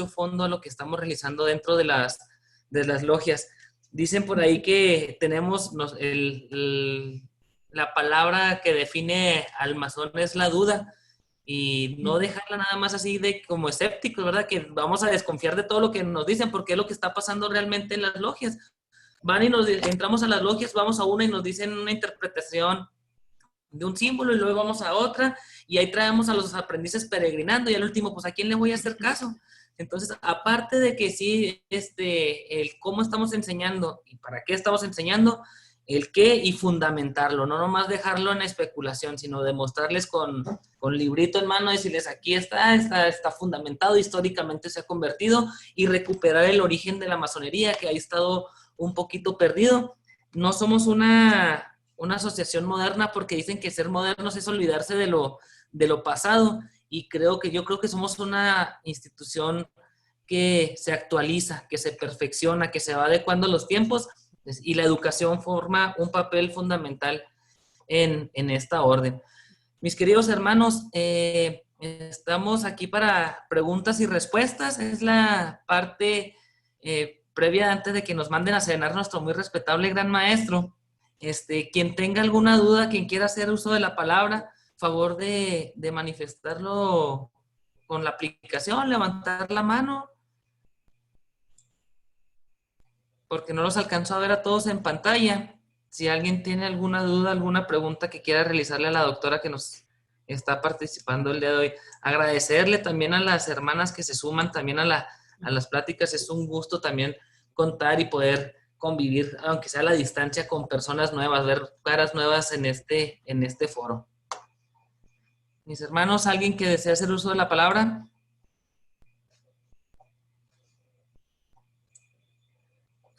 fondo a lo que estamos realizando dentro de las logias. Dicen por ahí que tenemos la palabra que define al masón es la duda, y no dejarla nada más así de como escépticos, ¿verdad? Que vamos a desconfiar de todo lo que nos dicen, porque es lo que está pasando realmente en las logias. Van y entramos a las logias, vamos a una y nos dicen una interpretación de un símbolo y luego vamos a otra y ahí traemos a los aprendices peregrinando y al último, pues ¿a quién le voy a hacer caso? Entonces, aparte de que sí, el cómo estamos enseñando y para qué estamos enseñando, el qué y fundamentarlo, no nomás dejarlo en especulación, sino demostrarles con librito en mano, decirles aquí está fundamentado, históricamente se ha convertido y recuperar el origen de la masonería que ha estado un poquito perdido. No somos una asociación moderna porque dicen que ser modernos es olvidarse de lo pasado y yo creo que somos una institución que se actualiza, que se perfecciona, que se va adecuando a los tiempos y la educación forma un papel fundamental en esta orden. Mis queridos hermanos, estamos aquí para preguntas y respuestas. Es la parte previa antes de que nos manden a cenar nuestro muy respetable gran maestro. Quien tenga alguna duda, quien quiera hacer uso de la palabra, favor de manifestarlo con la aplicación, levantar la mano, porque no los alcanzo a ver a todos en pantalla. Si alguien tiene alguna duda, alguna pregunta que quiera realizarle a la doctora que nos está participando el día de hoy. Agradecerle también a las hermanas que se suman también a las pláticas. Es un gusto también contar y poder convivir, aunque sea a la distancia, con personas nuevas, ver caras nuevas en este foro. Mis hermanos, ¿alguien que desea hacer uso de la palabra?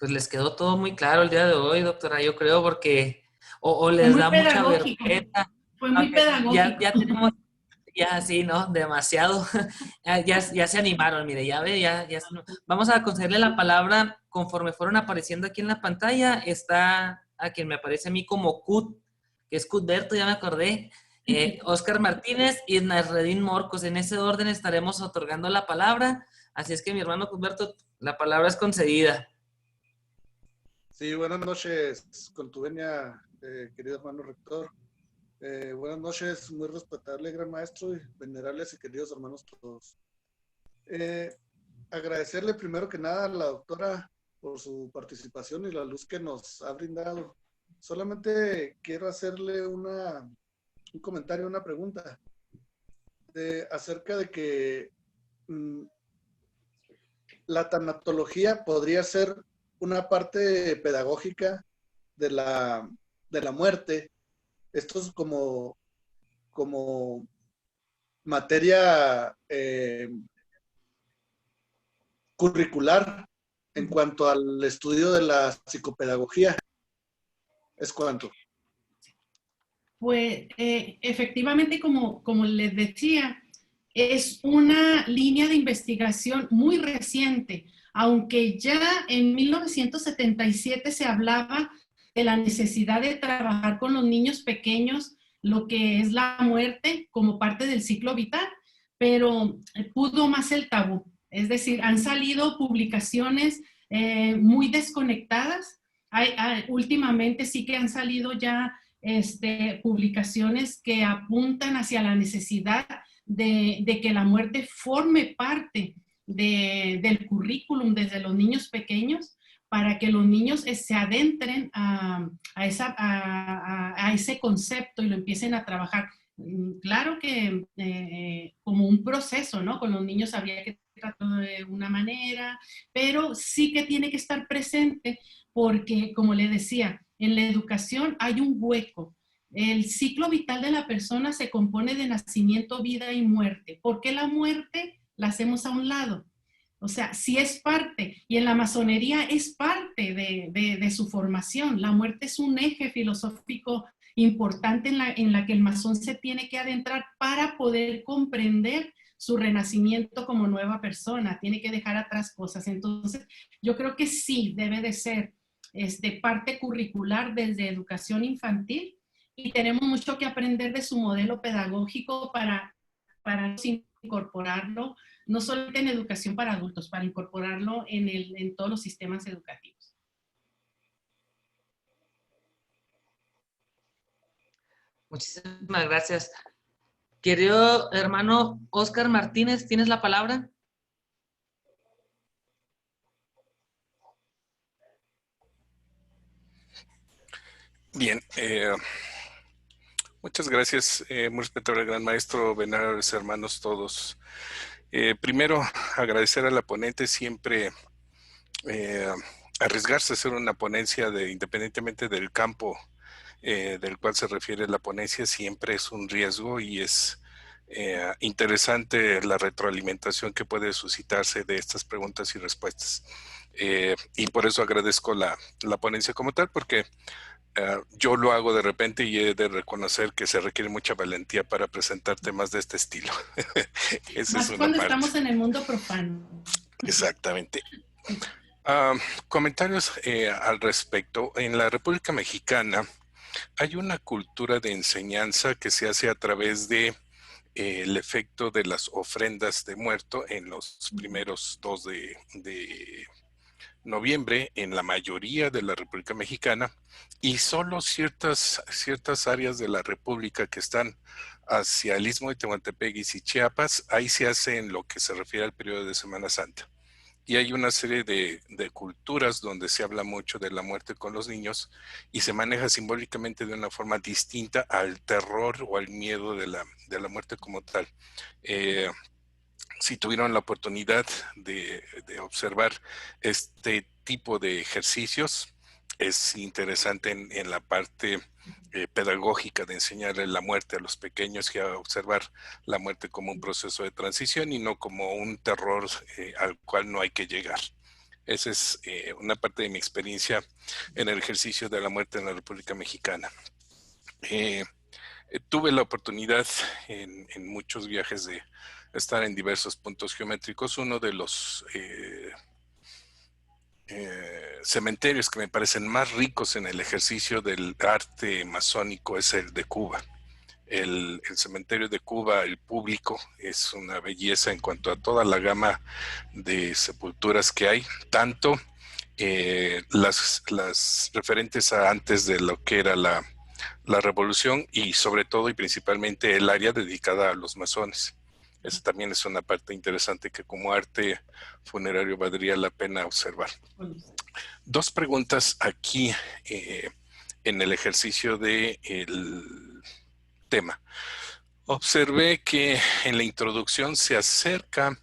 Pues les quedó todo muy claro el día de hoy, doctora, yo creo, porque o les da mucha vergüenza. Fue muy pedagógico. Ya tenemos, ya sí, ¿no? Demasiado. Ya se animaron, mire, ya ve, vamos a concederle la palabra conforme fueron apareciendo aquí en la pantalla. Está a quien me aparece a mí como Cut, que es Cutberto, ya me acordé. Oscar Martínez y Nasredín Morcos. En ese orden estaremos otorgando la palabra. Así es que mi hermano Cutberto, la palabra es concedida. Sí, buenas noches, con tu venia, querido hermano rector. Buenas noches, muy respetable gran maestro y venerables y queridos hermanos todos. Agradecerle primero que nada a la doctora por su participación y la luz que nos ha brindado. Solamente quiero hacerle un comentario, una pregunta acerca de que la tanatología podría ser una parte pedagógica de la muerte. Esto es como materia curricular en cuanto al estudio de la psicopedagogía. ¿Es cuánto? Pues efectivamente, como les decía, es una línea de investigación muy reciente, aunque ya en 1977 se hablaba de la necesidad de trabajar con los niños pequeños, lo que es la muerte como parte del ciclo vital, pero pudo más el tabú. Es decir, han salido publicaciones muy desconectadas. Últimamente sí que han salido ya publicaciones que apuntan hacia la necesidad de que la muerte forme parte del currículum desde los niños pequeños, para que los niños se adentren a ese concepto y lo empiecen a trabajar. Claro que como un proceso, ¿no? Con los niños habría que tratarlo de una manera, pero sí que tiene que estar presente porque, como le decía, en la educación hay un hueco. El ciclo vital de la persona se compone de nacimiento, vida y muerte. ¿Por qué la muerte la hacemos a un lado? O sea, sí es parte, y en la masonería es parte de su formación. La muerte es un eje filosófico importante en la que el masón se tiene que adentrar para poder comprender su renacimiento como nueva persona. Tiene que dejar atrás cosas. Entonces, yo creo que sí debe de ser parte curricular desde educación infantil, y tenemos mucho que aprender de su modelo pedagógico para incorporarlo, no solo en educación para adultos, para incorporarlo en todos los sistemas educativos. Muchísimas gracias. Querido hermano Oscar Martínez, ¿tienes la palabra? Bien, muchas gracias, muy respetable gran maestro, venerables hermanos todos. Primero, agradecer a la ponente, siempre arriesgarse a hacer una ponencia independientemente del campo del cual se refiere la ponencia, siempre es un riesgo y es interesante la retroalimentación que puede suscitarse de estas preguntas y respuestas. Y por eso agradezco la ponencia como tal, porque yo lo hago de repente y he de reconocer que se requiere mucha valentía para presentar temas de este estilo. Más cuando estamos en el mundo profano. Exactamente. Comentarios al respecto. En la República Mexicana hay una cultura de enseñanza que se hace a través de el efecto de las ofrendas de muerto en los primeros 2 de noviembre en la mayoría de la República Mexicana, y solo ciertas áreas de la República que están hacia el Istmo de Tehuantepec y Chiapas, ahí se hace en lo que se refiere al periodo de Semana Santa. Y hay una serie de culturas donde se habla mucho de la muerte con los niños y se maneja simbólicamente de una forma distinta al terror o al miedo de la muerte como tal. Si tuvieron la oportunidad de observar este tipo de ejercicios, es interesante en la parte pedagógica de enseñarle la muerte a los pequeños y a observar la muerte como un proceso de transición y no como un terror al cual no hay que llegar. Esa es una parte de mi experiencia en el ejercicio de la muerte en la República Mexicana. Tuve la oportunidad en muchos viajes de estar en diversos puntos geométricos. Uno de los cementerios que me parecen más ricos en el ejercicio del arte masónico es el de Cuba. El cementerio de Cuba, el público, es una belleza en cuanto a toda la gama de sepulturas que hay, tanto las referentes a antes de lo que era la revolución y sobre todo y principalmente el área dedicada a los masones. Esa también es una parte interesante que como arte funerario valdría la pena observar. 2 preguntas aquí en el ejercicio del tema. Observé que en la introducción se acerca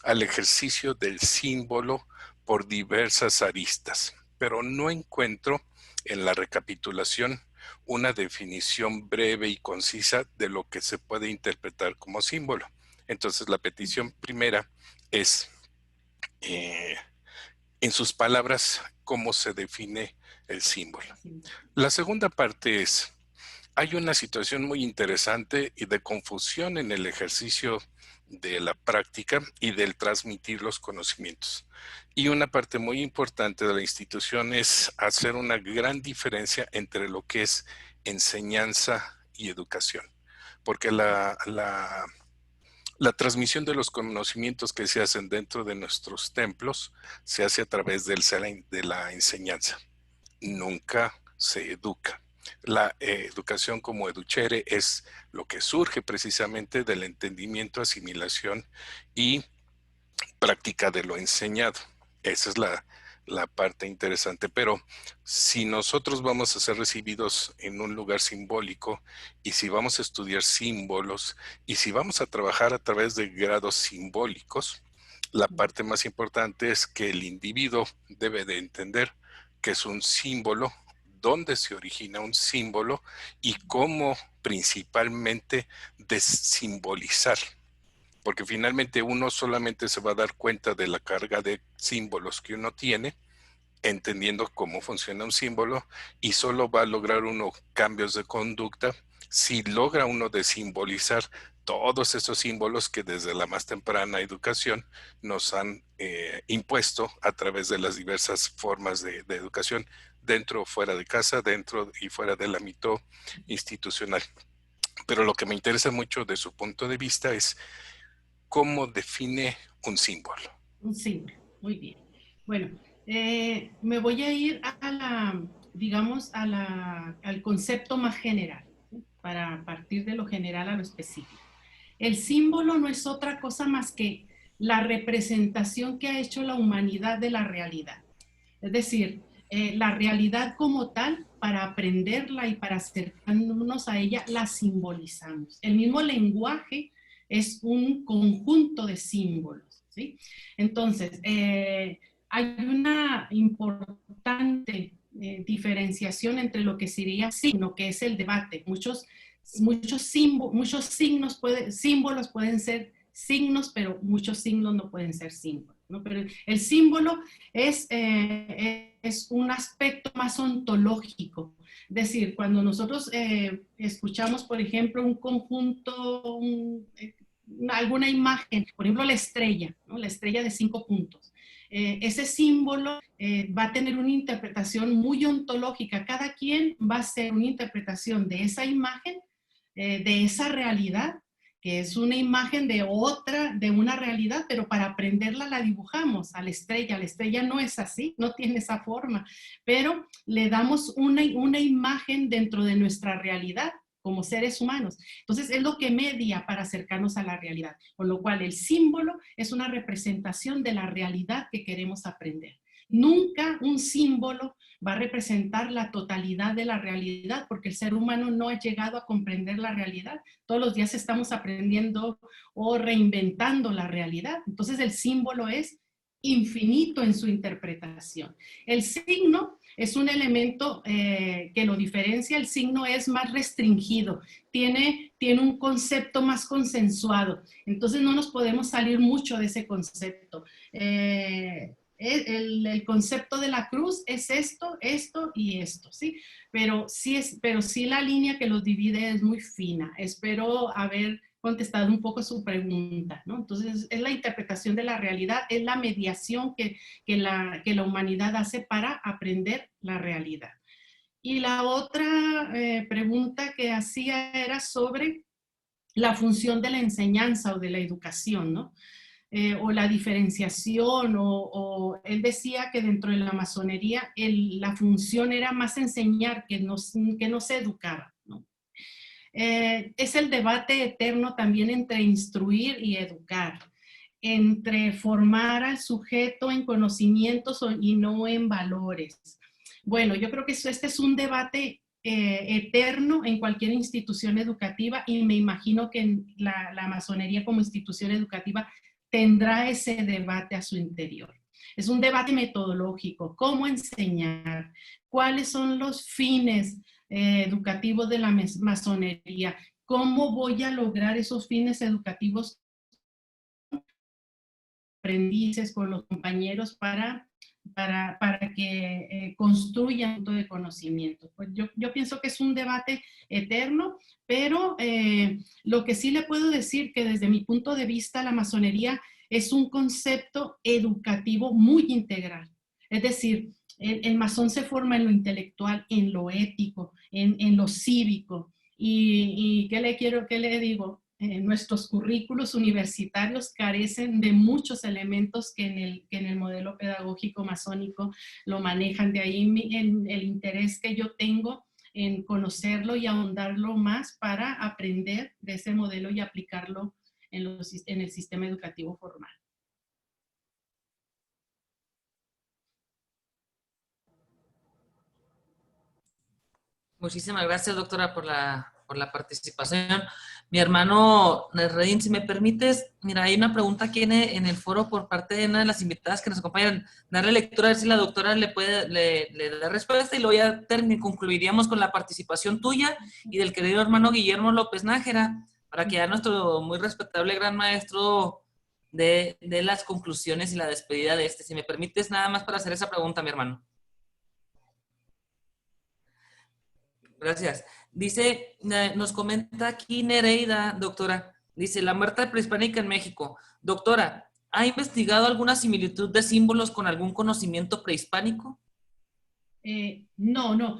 al ejercicio del símbolo por diversas aristas, pero no encuentro en la recapitulación una definición breve y concisa de lo que se puede interpretar como símbolo. Entonces, la petición primera es, en sus palabras, cómo se define el símbolo. La segunda parte es, hay una situación muy interesante y de confusión en el ejercicio de la práctica y del transmitir los conocimientos. Y una parte muy importante de la institución es hacer una gran diferencia entre lo que es enseñanza y educación. Porque la transmisión de los conocimientos que se hacen dentro de nuestros templos se hace a través de la enseñanza. Nunca se educa. La educación como educere es lo que surge precisamente del entendimiento, asimilación y práctica de lo enseñado. Esa es la parte interesante, pero si nosotros vamos a ser recibidos en un lugar simbólico y si vamos a estudiar símbolos y si vamos a trabajar a través de grados simbólicos, la parte más importante es que el individuo debe de entender que es un símbolo, dónde se origina un símbolo y cómo principalmente desimbolizar. Porque finalmente uno solamente se va a dar cuenta de la carga de símbolos que uno tiene, entendiendo cómo funciona un símbolo, y solo va a lograr uno cambios de conducta si logra uno desimbolizar todos esos símbolos que desde la más temprana educación nos han impuesto a través de las diversas formas de educación, dentro o fuera de casa, dentro y fuera del ámbito institucional. Pero lo que me interesa mucho de su punto de vista es cómo define un símbolo. Un símbolo, muy bien. Bueno, me voy a ir digamos, al concepto más general, ¿sí? Para partir de lo general a lo específico. El símbolo no es otra cosa más que la representación que ha hecho la humanidad de la realidad. Es decir, la realidad como tal, para aprenderla y para acercarnos a ella, la simbolizamos. El mismo lenguaje es un conjunto de símbolos, ¿sí? Entonces, hay una importante diferenciación entre lo que sería signo, que es el debate. Muchos símbolos pueden ser signos, pero muchos signos no pueden ser símbolos, ¿no? Pero el símbolo es un aspecto más ontológico. Es decir, cuando nosotros escuchamos, por ejemplo, un conjunto, alguna imagen, por ejemplo, la estrella, ¿no? La estrella de 5 puntos. Ese símbolo va a tener una interpretación muy ontológica. Cada quien va a hacer una interpretación de esa imagen, de esa realidad, que es una imagen de una realidad, pero para aprenderla la dibujamos a la estrella. La estrella no es así, no tiene esa forma, pero le damos una imagen dentro de nuestra realidad como seres humanos. Entonces es lo que media para acercarnos a la realidad, con lo cual el símbolo es una representación de la realidad que queremos aprender. Nunca un símbolo va a representar la totalidad de la realidad, porque el ser humano no ha llegado a comprender la realidad. Todos los días estamos aprendiendo o reinventando la realidad. Entonces el símbolo es infinito en su interpretación. El signo es un elemento que lo diferencia. El signo es más restringido, tiene un concepto más consensuado. Entonces no nos podemos salir mucho de ese concepto. El concepto de la cruz es esto, esto y esto, ¿sí? Pero sí la línea que los divide es muy fina. Espero haber contestado un poco su pregunta, ¿no? Entonces, es la interpretación de la realidad, es la mediación que la humanidad hace para aprender la realidad. Y la otra pregunta que hacía era sobre la función de la enseñanza o de la educación, ¿no? O la diferenciación, o él decía que dentro de la masonería la función era más enseñar que no se educaba, ¿no? Es el debate eterno también entre instruir y educar, entre formar al sujeto en conocimientos y no en valores. Bueno, yo creo que este es un debate eterno en cualquier institución educativa, y me imagino que en la masonería como institución educativa tendrá ese debate a su interior. Es un debate metodológico, cómo enseñar, cuáles son los fines educativos de la masonería, cómo voy a lograr esos fines educativos aprendices con los compañeros para que construyan un punto de conocimiento. Pues yo pienso que es un debate eterno, pero lo que sí le puedo decir que desde mi punto de vista la masonería es un concepto educativo muy integral. Es decir, el masón se forma en lo intelectual, en lo ético, en lo cívico. ¿Y qué le digo? Nuestros currículos universitarios carecen de muchos elementos que en el modelo pedagógico masónico lo manejan. De ahí el interés que yo tengo en conocerlo y ahondarlo más para aprender de ese modelo y aplicarlo en el sistema educativo formal. Muchísimas gracias, doctora, por la participación. Mi hermano Nesreddin, si me permites, mira, hay una pregunta aquí en el foro por parte de una de las invitadas que nos acompañan. Darle lectura, a ver si la doctora le da respuesta y luego ya concluiríamos con la participación tuya y del querido hermano Guillermo López Nájera, para que ya nuestro muy respetable gran maestro de las conclusiones y la despedida de este. Si me permites, nada más para hacer esa pregunta, mi hermano. Gracias. Dice, nos comenta aquí Nereida, doctora, dice, la muerte prehispánica en México. Doctora, ¿ha investigado alguna similitud de símbolos con algún conocimiento prehispánico? No.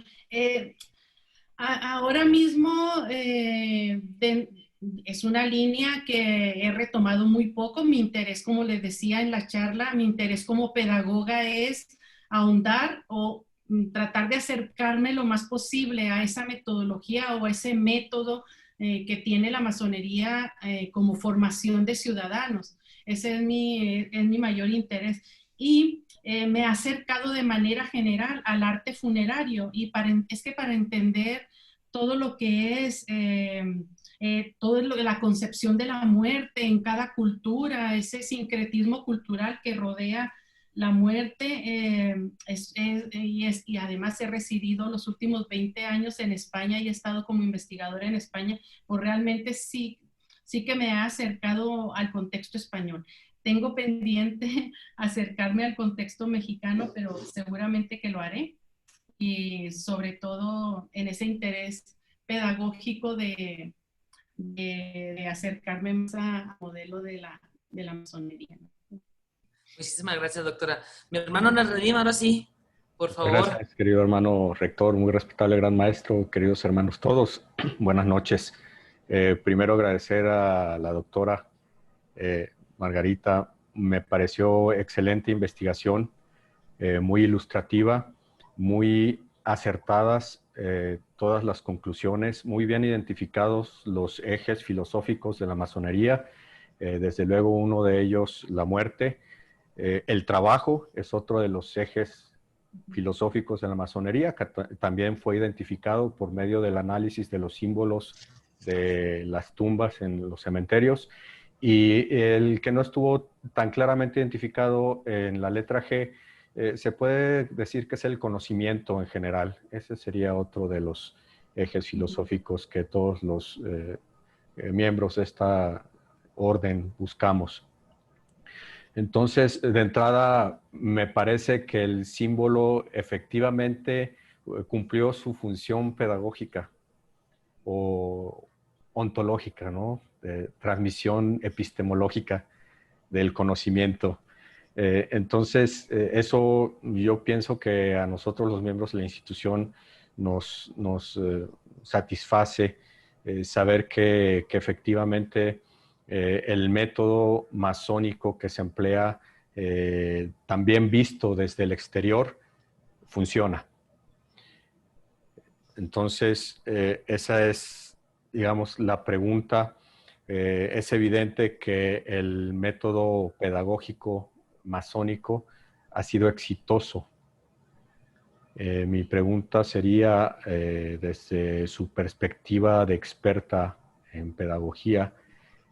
Ahora mismo es una línea que he retomado muy poco. Mi interés, como les decía en la charla, mi interés como pedagoga es ahondar o tratar de acercarme lo más posible a esa metodología o a ese método que tiene la masonería como formación de ciudadanos. Ese es mi mayor interés. Y me ha acercado de manera general al arte funerario y es que para entender todo lo que es toda la concepción de la muerte en cada cultura, ese sincretismo cultural que rodea la muerte, y además he residido los últimos 20 años en España y he estado como investigadora en España, pues realmente sí que me ha acercado al contexto español. Tengo pendiente acercarme al contexto mexicano, pero seguramente que lo haré. Y sobre todo en ese interés pedagógico de acercarme más al modelo de la masonería. Muchísimas gracias, doctora. Mi hermano Nesreddin, ahora sí, por favor. Gracias, querido hermano rector, muy respetable gran maestro, queridos hermanos todos. Buenas noches. Primero agradecer a la doctora Margarita. Me pareció excelente investigación, muy ilustrativa, muy acertadas todas las conclusiones, muy bien identificados los ejes filosóficos de la masonería. Desde luego uno de ellos, la muerte. El trabajo es otro de los ejes filosóficos de la masonería, que también fue identificado por medio del análisis de los símbolos de las tumbas en los cementerios. Y el que no estuvo tan claramente identificado en la letra G, se puede decir que es el conocimiento en general. Ese sería otro de los ejes filosóficos que todos los miembros de esta orden buscamos. Entonces, de entrada, me parece que el símbolo efectivamente cumplió su función pedagógica o ontológica, ¿no? De transmisión epistemológica del conocimiento. Entonces, eso yo pienso que a nosotros los miembros de la institución nos satisface saber que efectivamente el método masónico que se emplea, también visto desde el exterior, funciona. Entonces, esa es, digamos, la pregunta. Es evidente que el método pedagógico masónico ha sido exitoso. Mi pregunta sería, desde su perspectiva de experta en pedagogía,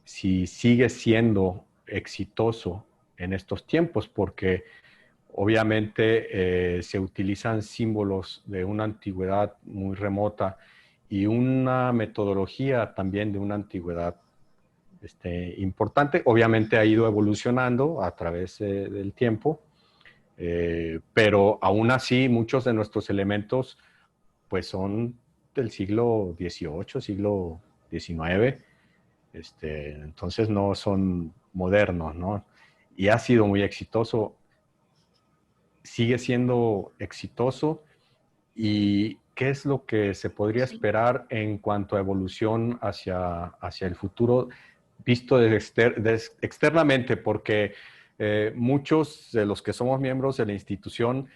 si sigue siendo exitoso en estos tiempos, porque obviamente se utilizan símbolos de una antigüedad muy remota y una metodología también de una antigüedad importante. Obviamente ha ido evolucionando a través del tiempo, pero aún así muchos de nuestros elementos pues son del siglo XVIII, siglo XIX, entonces no son modernos, ¿no? Y ha sido muy exitoso, sigue siendo exitoso. ¿Y qué es lo que se podría esperar en cuanto a evolución hacia el futuro, visto externamente? Porque muchos de los que somos miembros de la institución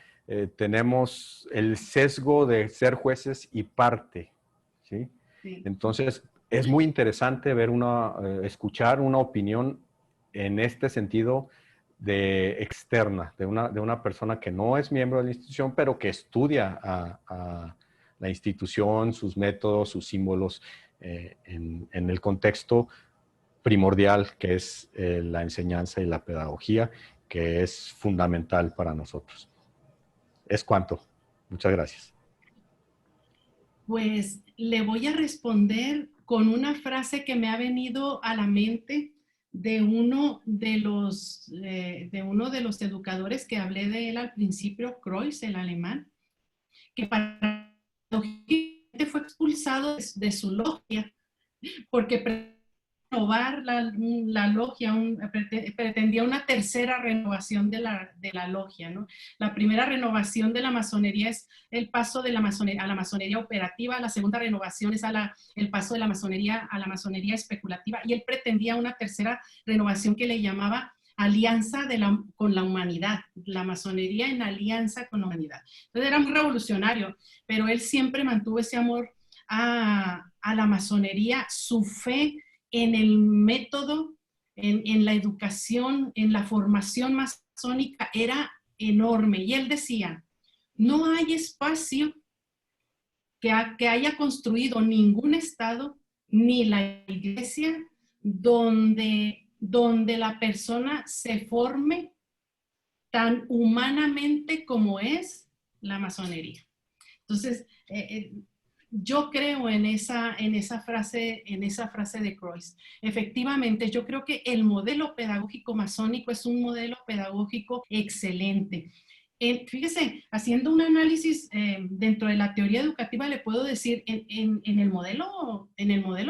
tenemos el sesgo de ser jueces y parte, ¿sí? Sí. Entonces, es muy interesante ver escuchar una opinión en este sentido externa, de una persona que no es miembro de la institución, pero que estudia a la institución, sus métodos, sus símbolos, en el contexto primordial que es la enseñanza y la pedagogía, que es fundamental para nosotros. Es cuanto. Muchas gracias. Pues le voy a responder con una frase que me ha venido a la mente de uno de los educadores que hablé de él al principio, Kreuz, el alemán, que paradójicamente fue expulsado de su logia porque renovar la logia, pretendía una tercera renovación de la logia, ¿no? La primera renovación de la masonería es el paso de la masonería a la masonería operativa, la segunda renovación es el paso de la masonería a la masonería especulativa, y él pretendía una tercera renovación que le llamaba alianza con la humanidad, la masonería en alianza con la humanidad. Entonces era muy revolucionario, pero él siempre mantuvo ese amor a la masonería, su fe en el método, en la educación, en la formación masónica era enorme. Y él decía, no hay espacio que haya construido ningún Estado ni la Iglesia donde la persona se forme tan humanamente como es la masonería. Entonces, yo creo en esa frase de Kreuz. Efectivamente, yo creo que el modelo pedagógico masónico es un modelo pedagógico excelente. Fíjese, haciendo un análisis dentro de la teoría educativa, le puedo decir, en el modelo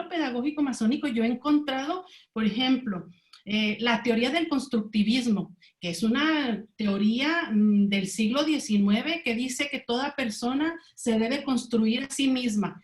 pedagógico masónico yo he encontrado, por ejemplo, la teoría del constructivismo, que es una teoría del siglo XIX que dice que toda persona se debe construir a sí misma.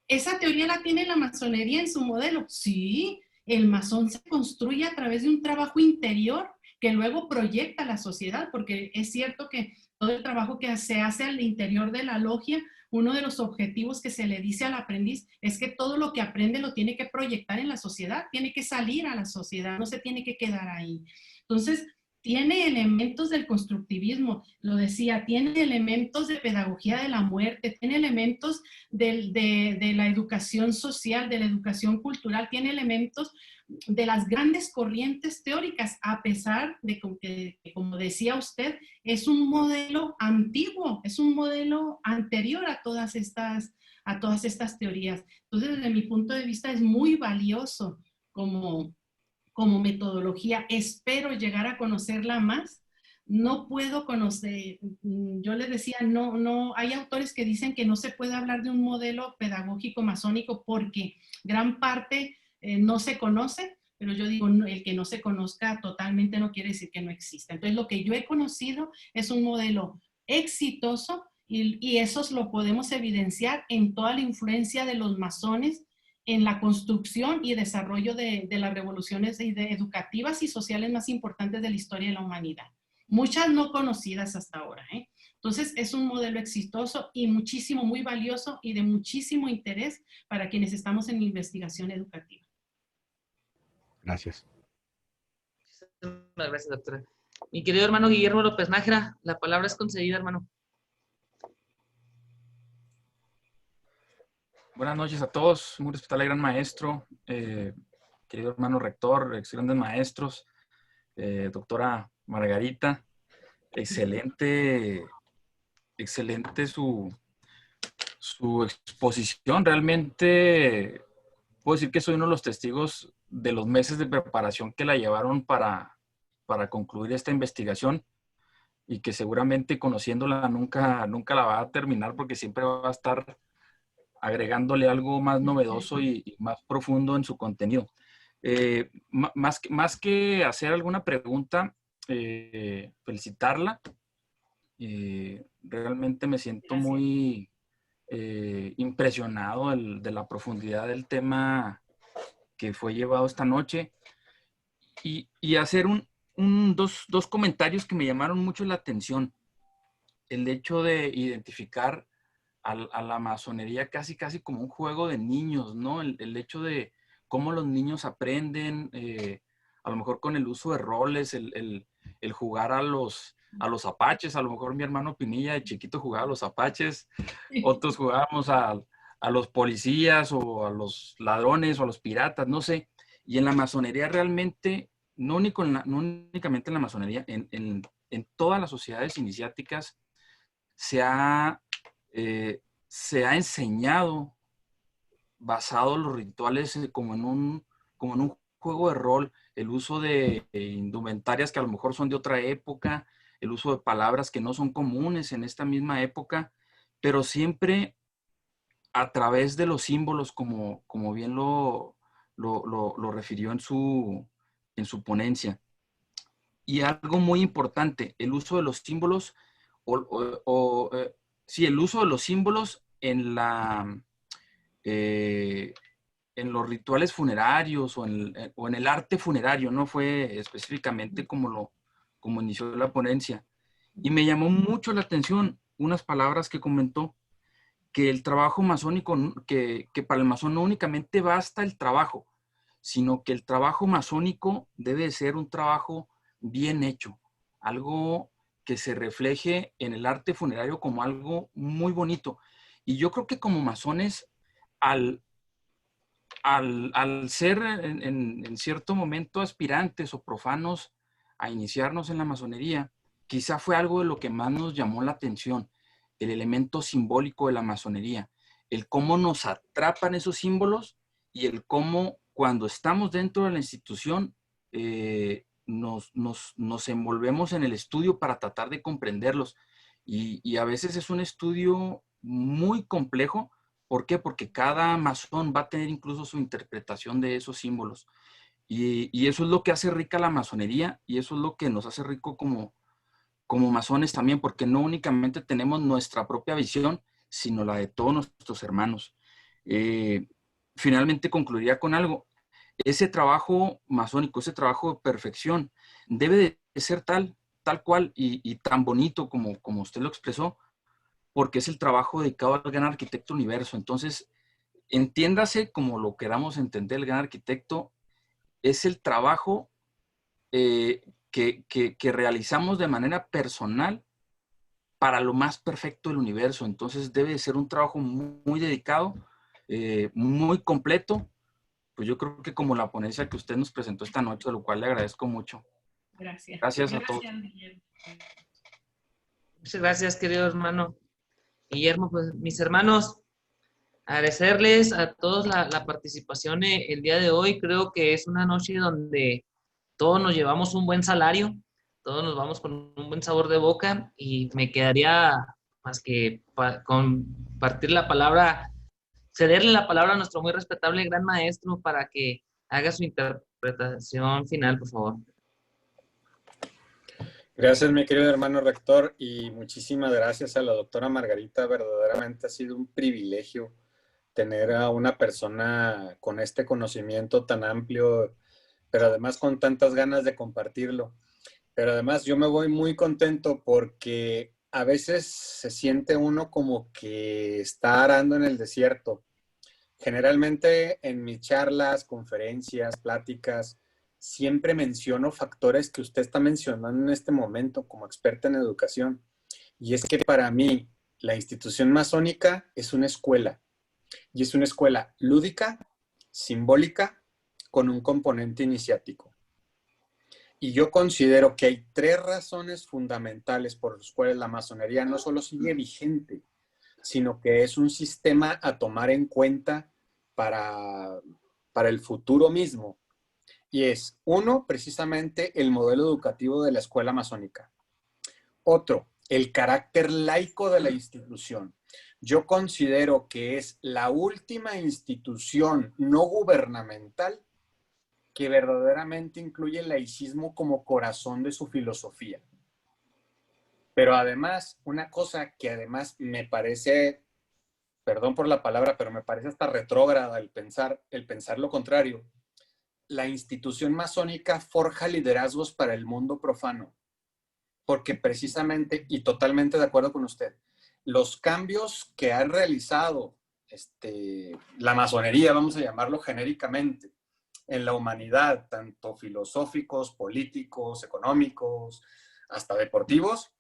¿Esa teoría la tiene la masonería en su modelo? Sí, el masón se construye a través de un trabajo interior que luego proyecta a la sociedad, porque es cierto que todo el trabajo que se hace al interior de la logia, uno de los objetivos que se le dice al aprendiz es que todo lo que aprende lo tiene que proyectar en la sociedad, tiene que salir a la sociedad, no se tiene que quedar ahí. Entonces, tiene elementos del constructivismo, lo decía, tiene elementos de pedagogía de la muerte, tiene elementos de la educación social, de la educación cultural, tiene elementos de las grandes corrientes teóricas, a pesar de que, como decía usted, es un modelo antiguo, es un modelo anterior a todas estas teorías. Entonces, desde mi punto de vista, es muy valioso como metodología. Espero llegar a conocerla más. No puedo conocer, yo les decía, no, hay autores que dicen que no se puede hablar de un modelo pedagógico masónico porque gran parte no se conoce, pero yo digo, el que no se conozca totalmente no quiere decir que no exista. Entonces, lo que yo he conocido es un modelo exitoso y eso lo podemos evidenciar en toda la influencia de los masones en la construcción y desarrollo de las revoluciones educativas y sociales más importantes de la historia de la humanidad. Muchas no conocidas hasta ahora, ¿eh? Entonces, es un modelo exitoso y muchísimo, muy valioso y de muchísimo interés para quienes estamos en investigación educativa. Gracias. Gracias, doctora. Mi querido hermano Guillermo López Nájera, la palabra es concedida, hermano. Buenas noches a todos, muy respetable gran maestro. querido hermano rector, ex grandes maestros, doctora Margarita. Excelente su exposición. Realmente puedo decir que soy uno de los testigos de los meses de preparación que la llevaron para concluir esta investigación, y que seguramente conociéndola nunca la va a terminar, porque siempre va a estar agregándole algo más novedoso y más profundo en su contenido. Más que hacer alguna pregunta, felicitarla. Realmente me siento muy impresionado de la profundidad del tema que fue llevado esta noche, y hacer dos comentarios que me llamaron mucho la atención. El hecho de identificar a la masonería casi como un juego de niños, ¿no? El hecho de cómo los niños aprenden, a lo mejor con el uso de roles, el jugar a los apaches. A lo mejor mi hermano Pinilla de chiquito jugaba a los apaches, otros jugábamos a los policías o a los ladrones o a los piratas, no sé. Y en la masonería realmente, no únicamente en la masonería, en todas las sociedades iniciáticas se ha enseñado, basado en los rituales, como en un juego de rol, el uso de indumentarias que a lo mejor son de otra época, el uso de palabras que no son comunes en esta misma época, pero siempre a través de los símbolos, como bien lo refirió en su ponencia. Y algo muy importante, el uso de los símbolos, el uso de los símbolos en los rituales funerarios o en el arte funerario. No fue específicamente como inició la ponencia. Y me llamó mucho la atención unas palabras que comentó, que el trabajo masónico, que para el masón no únicamente basta el trabajo, sino que el trabajo masónico debe de ser un trabajo bien hecho, algo que se refleje en el arte funerario como algo muy bonito. Y yo creo que como masones, al ser en cierto momento aspirantes o profanos a iniciarnos en la masonería, quizá fue algo de lo que más nos llamó la atención, el elemento simbólico de la masonería, el cómo nos atrapan esos símbolos y el cómo cuando estamos dentro de la institución nos envolvemos en el estudio para tratar de comprenderlos. Y a veces es un estudio muy complejo. ¿Por qué? Porque cada masón va a tener incluso su interpretación de esos símbolos. Y eso es lo que hace rica la masonería, y eso es lo que nos hace rico como masones también, porque no únicamente tenemos nuestra propia visión, sino la de todos nuestros hermanos. Finalmente concluiría con algo. Ese trabajo masónico, ese trabajo de perfección, debe de ser tal cual y tan bonito como usted lo expresó, porque es el trabajo dedicado al gran arquitecto universo. Entonces, entiéndase como lo queramos entender, el gran arquitecto es el trabajo que realizamos de manera personal para lo más perfecto del universo. Entonces, debe de ser un trabajo muy dedicado, muy completo. Pues yo creo que como la ponencia que usted nos presentó esta noche, de lo cual le agradezco mucho. Gracias. Gracias a todos. Muchas gracias, querido hermano Guillermo. Pues mis hermanos, agradecerles a todos la participación el día de hoy. Creo que es una noche donde todos nos llevamos un buen salario, todos nos vamos con un buen sabor de boca, y me quedaría más que compartir la palabra, cederle la palabra a nuestro muy respetable gran maestro para que haga su interpretación final, por favor. Gracias, mi querido hermano rector, y muchísimas gracias a la doctora Margarita. Verdaderamente ha sido un privilegio tener a una persona con este conocimiento tan amplio, pero además con tantas ganas de compartirlo. Pero además yo me voy muy contento porque a veces se siente uno como que está arando en el desierto. Generalmente en mis charlas, conferencias, pláticas, siempre menciono factores que usted está mencionando en este momento como experta en educación. Y es que para mí la institución masónica es una escuela. Y es una escuela lúdica, simbólica, con un componente iniciático. Y yo considero que hay 3 razones fundamentales por las cuales la masonería no solo sigue vigente, sino que es un sistema a tomar en cuenta para el futuro mismo. Y es, 1, precisamente el modelo educativo de la escuela masónica. Otro, el carácter laico de la institución. Yo considero que es la última institución no gubernamental que verdaderamente incluye el laicismo como corazón de su filosofía. Pero además, una cosa que además me parece, perdón por la palabra, pero me parece hasta retrógrada el pensar lo contrario. La institución masónica forja liderazgos para el mundo profano, porque precisamente, y totalmente de acuerdo con usted, los cambios que han realizado la masonería, vamos a llamarlo genéricamente, en la humanidad, tanto filosóficos, políticos, económicos, hasta deportivos,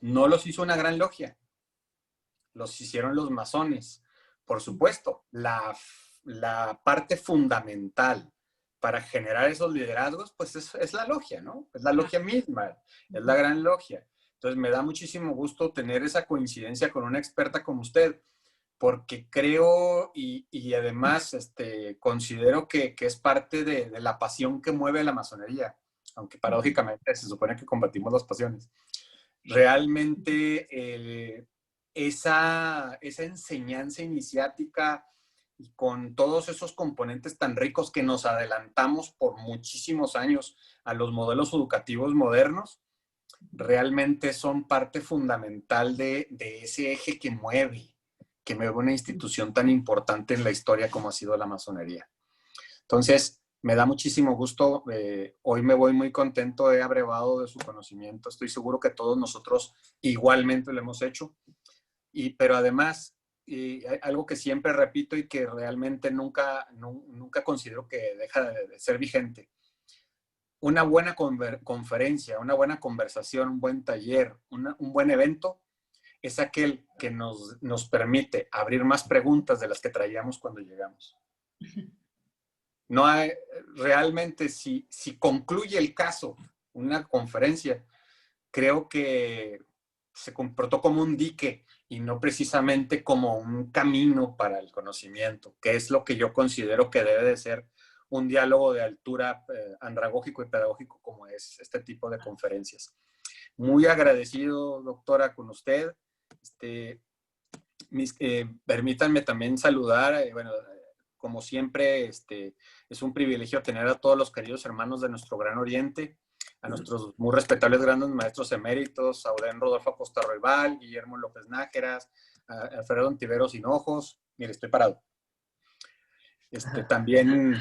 no los hizo una gran logia, los hicieron los masones. Por supuesto, la parte fundamental para generar esos liderazgos, pues es la logia, ¿no? Es la logia misma, es la gran logia. Entonces me da muchísimo gusto tener esa coincidencia con una experta como usted, porque creo y además considero que es parte de la pasión que mueve a la masonería, aunque paradójicamente se supone que combatimos las pasiones. Realmente esa enseñanza iniciática y con todos esos componentes tan ricos que nos adelantamos por muchísimos años a los modelos educativos modernos, realmente son parte fundamental de ese eje que mueve una institución tan importante en la historia como ha sido la masonería. Entonces, me da muchísimo gusto. Hoy me voy muy contento, he abrevado de su conocimiento. Estoy seguro que todos nosotros igualmente lo hemos hecho. Pero además, algo que siempre repito y que realmente nunca considero que deja de ser vigente. Una buena conferencia, una buena conversación, un buen taller, un buen evento, es aquel que nos permite abrir más preguntas de las que traíamos cuando llegamos. No hay, realmente, si concluye el caso, una conferencia, creo que se comportó como un dique y no precisamente como un camino para el conocimiento, que es lo que yo considero que debe de ser un diálogo de altura andragógico y pedagógico como es este tipo de conferencias. Muy agradecido, doctora, con usted. Permítanme también saludar, como siempre, es un privilegio tener a todos los queridos hermanos de nuestro Gran Oriente, a nuestros muy respetables grandes maestros eméritos, Auden Rodolfo Acosta Roybal, Guillermo López Nájeras, Alfredo Ontiveros Hinojos. Mire, estoy parado. También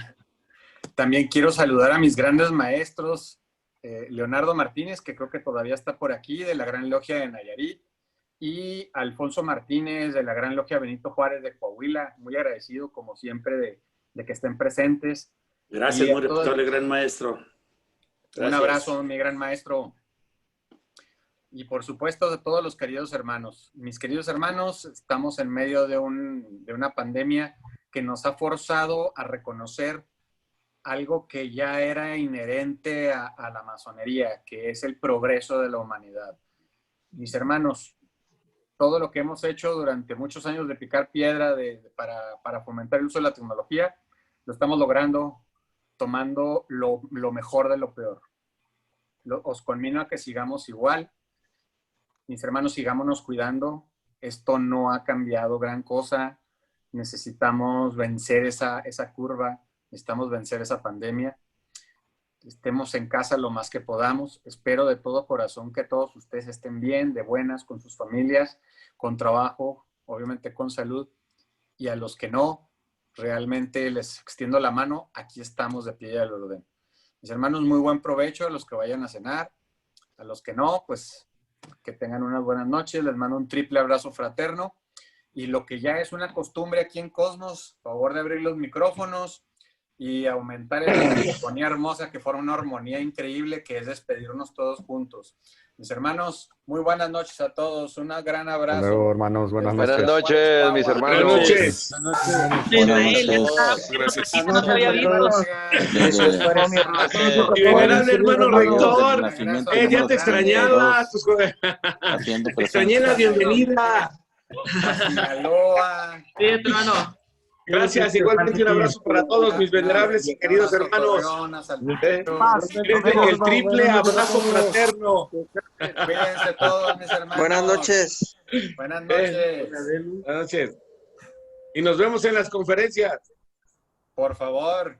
quiero saludar a mis grandes maestros, Leonardo Martínez, que creo que todavía está por aquí, de la Gran Logia de Nayarit, y Alfonso Martínez, de la Gran Logia Benito Juárez de Coahuila. Muy agradecido, como siempre, de que estén presentes. Gracias, muy respetable gran maestro. Gracias. Un abrazo, mi gran maestro. Y por supuesto, de todos los queridos hermanos. Mis queridos hermanos, estamos en medio de una pandemia que nos ha forzado a reconocer algo que ya era inherente a la masonería, que es el progreso de la humanidad. Mis hermanos, todo lo que hemos hecho durante muchos años de picar piedra para fomentar el uso de la tecnología, lo estamos logrando tomando lo mejor de lo peor. Os conmino a que sigamos igual. Mis hermanos, sigámonos cuidando. Esto no ha cambiado gran cosa. Necesitamos vencer esa curva. Necesitamos vencer esa pandemia. Estemos en casa lo más que podamos. Espero de todo corazón que todos ustedes estén bien, de buenas, con sus familias, con trabajo, obviamente con salud. Y a los que no, realmente les extiendo la mano. Aquí estamos de pie al orden. Mis hermanos, muy buen provecho a los que vayan a cenar. A los que no, pues que tengan unas buenas noches. Les mando un triple abrazo fraterno. Y lo que ya es una costumbre aquí en Cosmos, favor de abrir los micrófonos y aumentar esa armonía hermosa que forma una armonía increíble que es despedirnos todos juntos. Mis hermanos, muy buenas noches a todos. Un gran abrazo. Hasta luego, hermanos. Buenas noches. Buenas noches, mis hermanos. Buenas noches. Y venerable hermano rector, ya te extrañaba. Te extrañé la bienvenida. Sinaloa. Sí, hermano. Gracias, igualmente un abrazo para todos mis venerables y queridos hermanos. El triple abrazo fraterno. Cuídense todos, mis hermanos. Buenas noches. Buenas noches. Buenas noches. Y nos vemos en las conferencias. Por favor.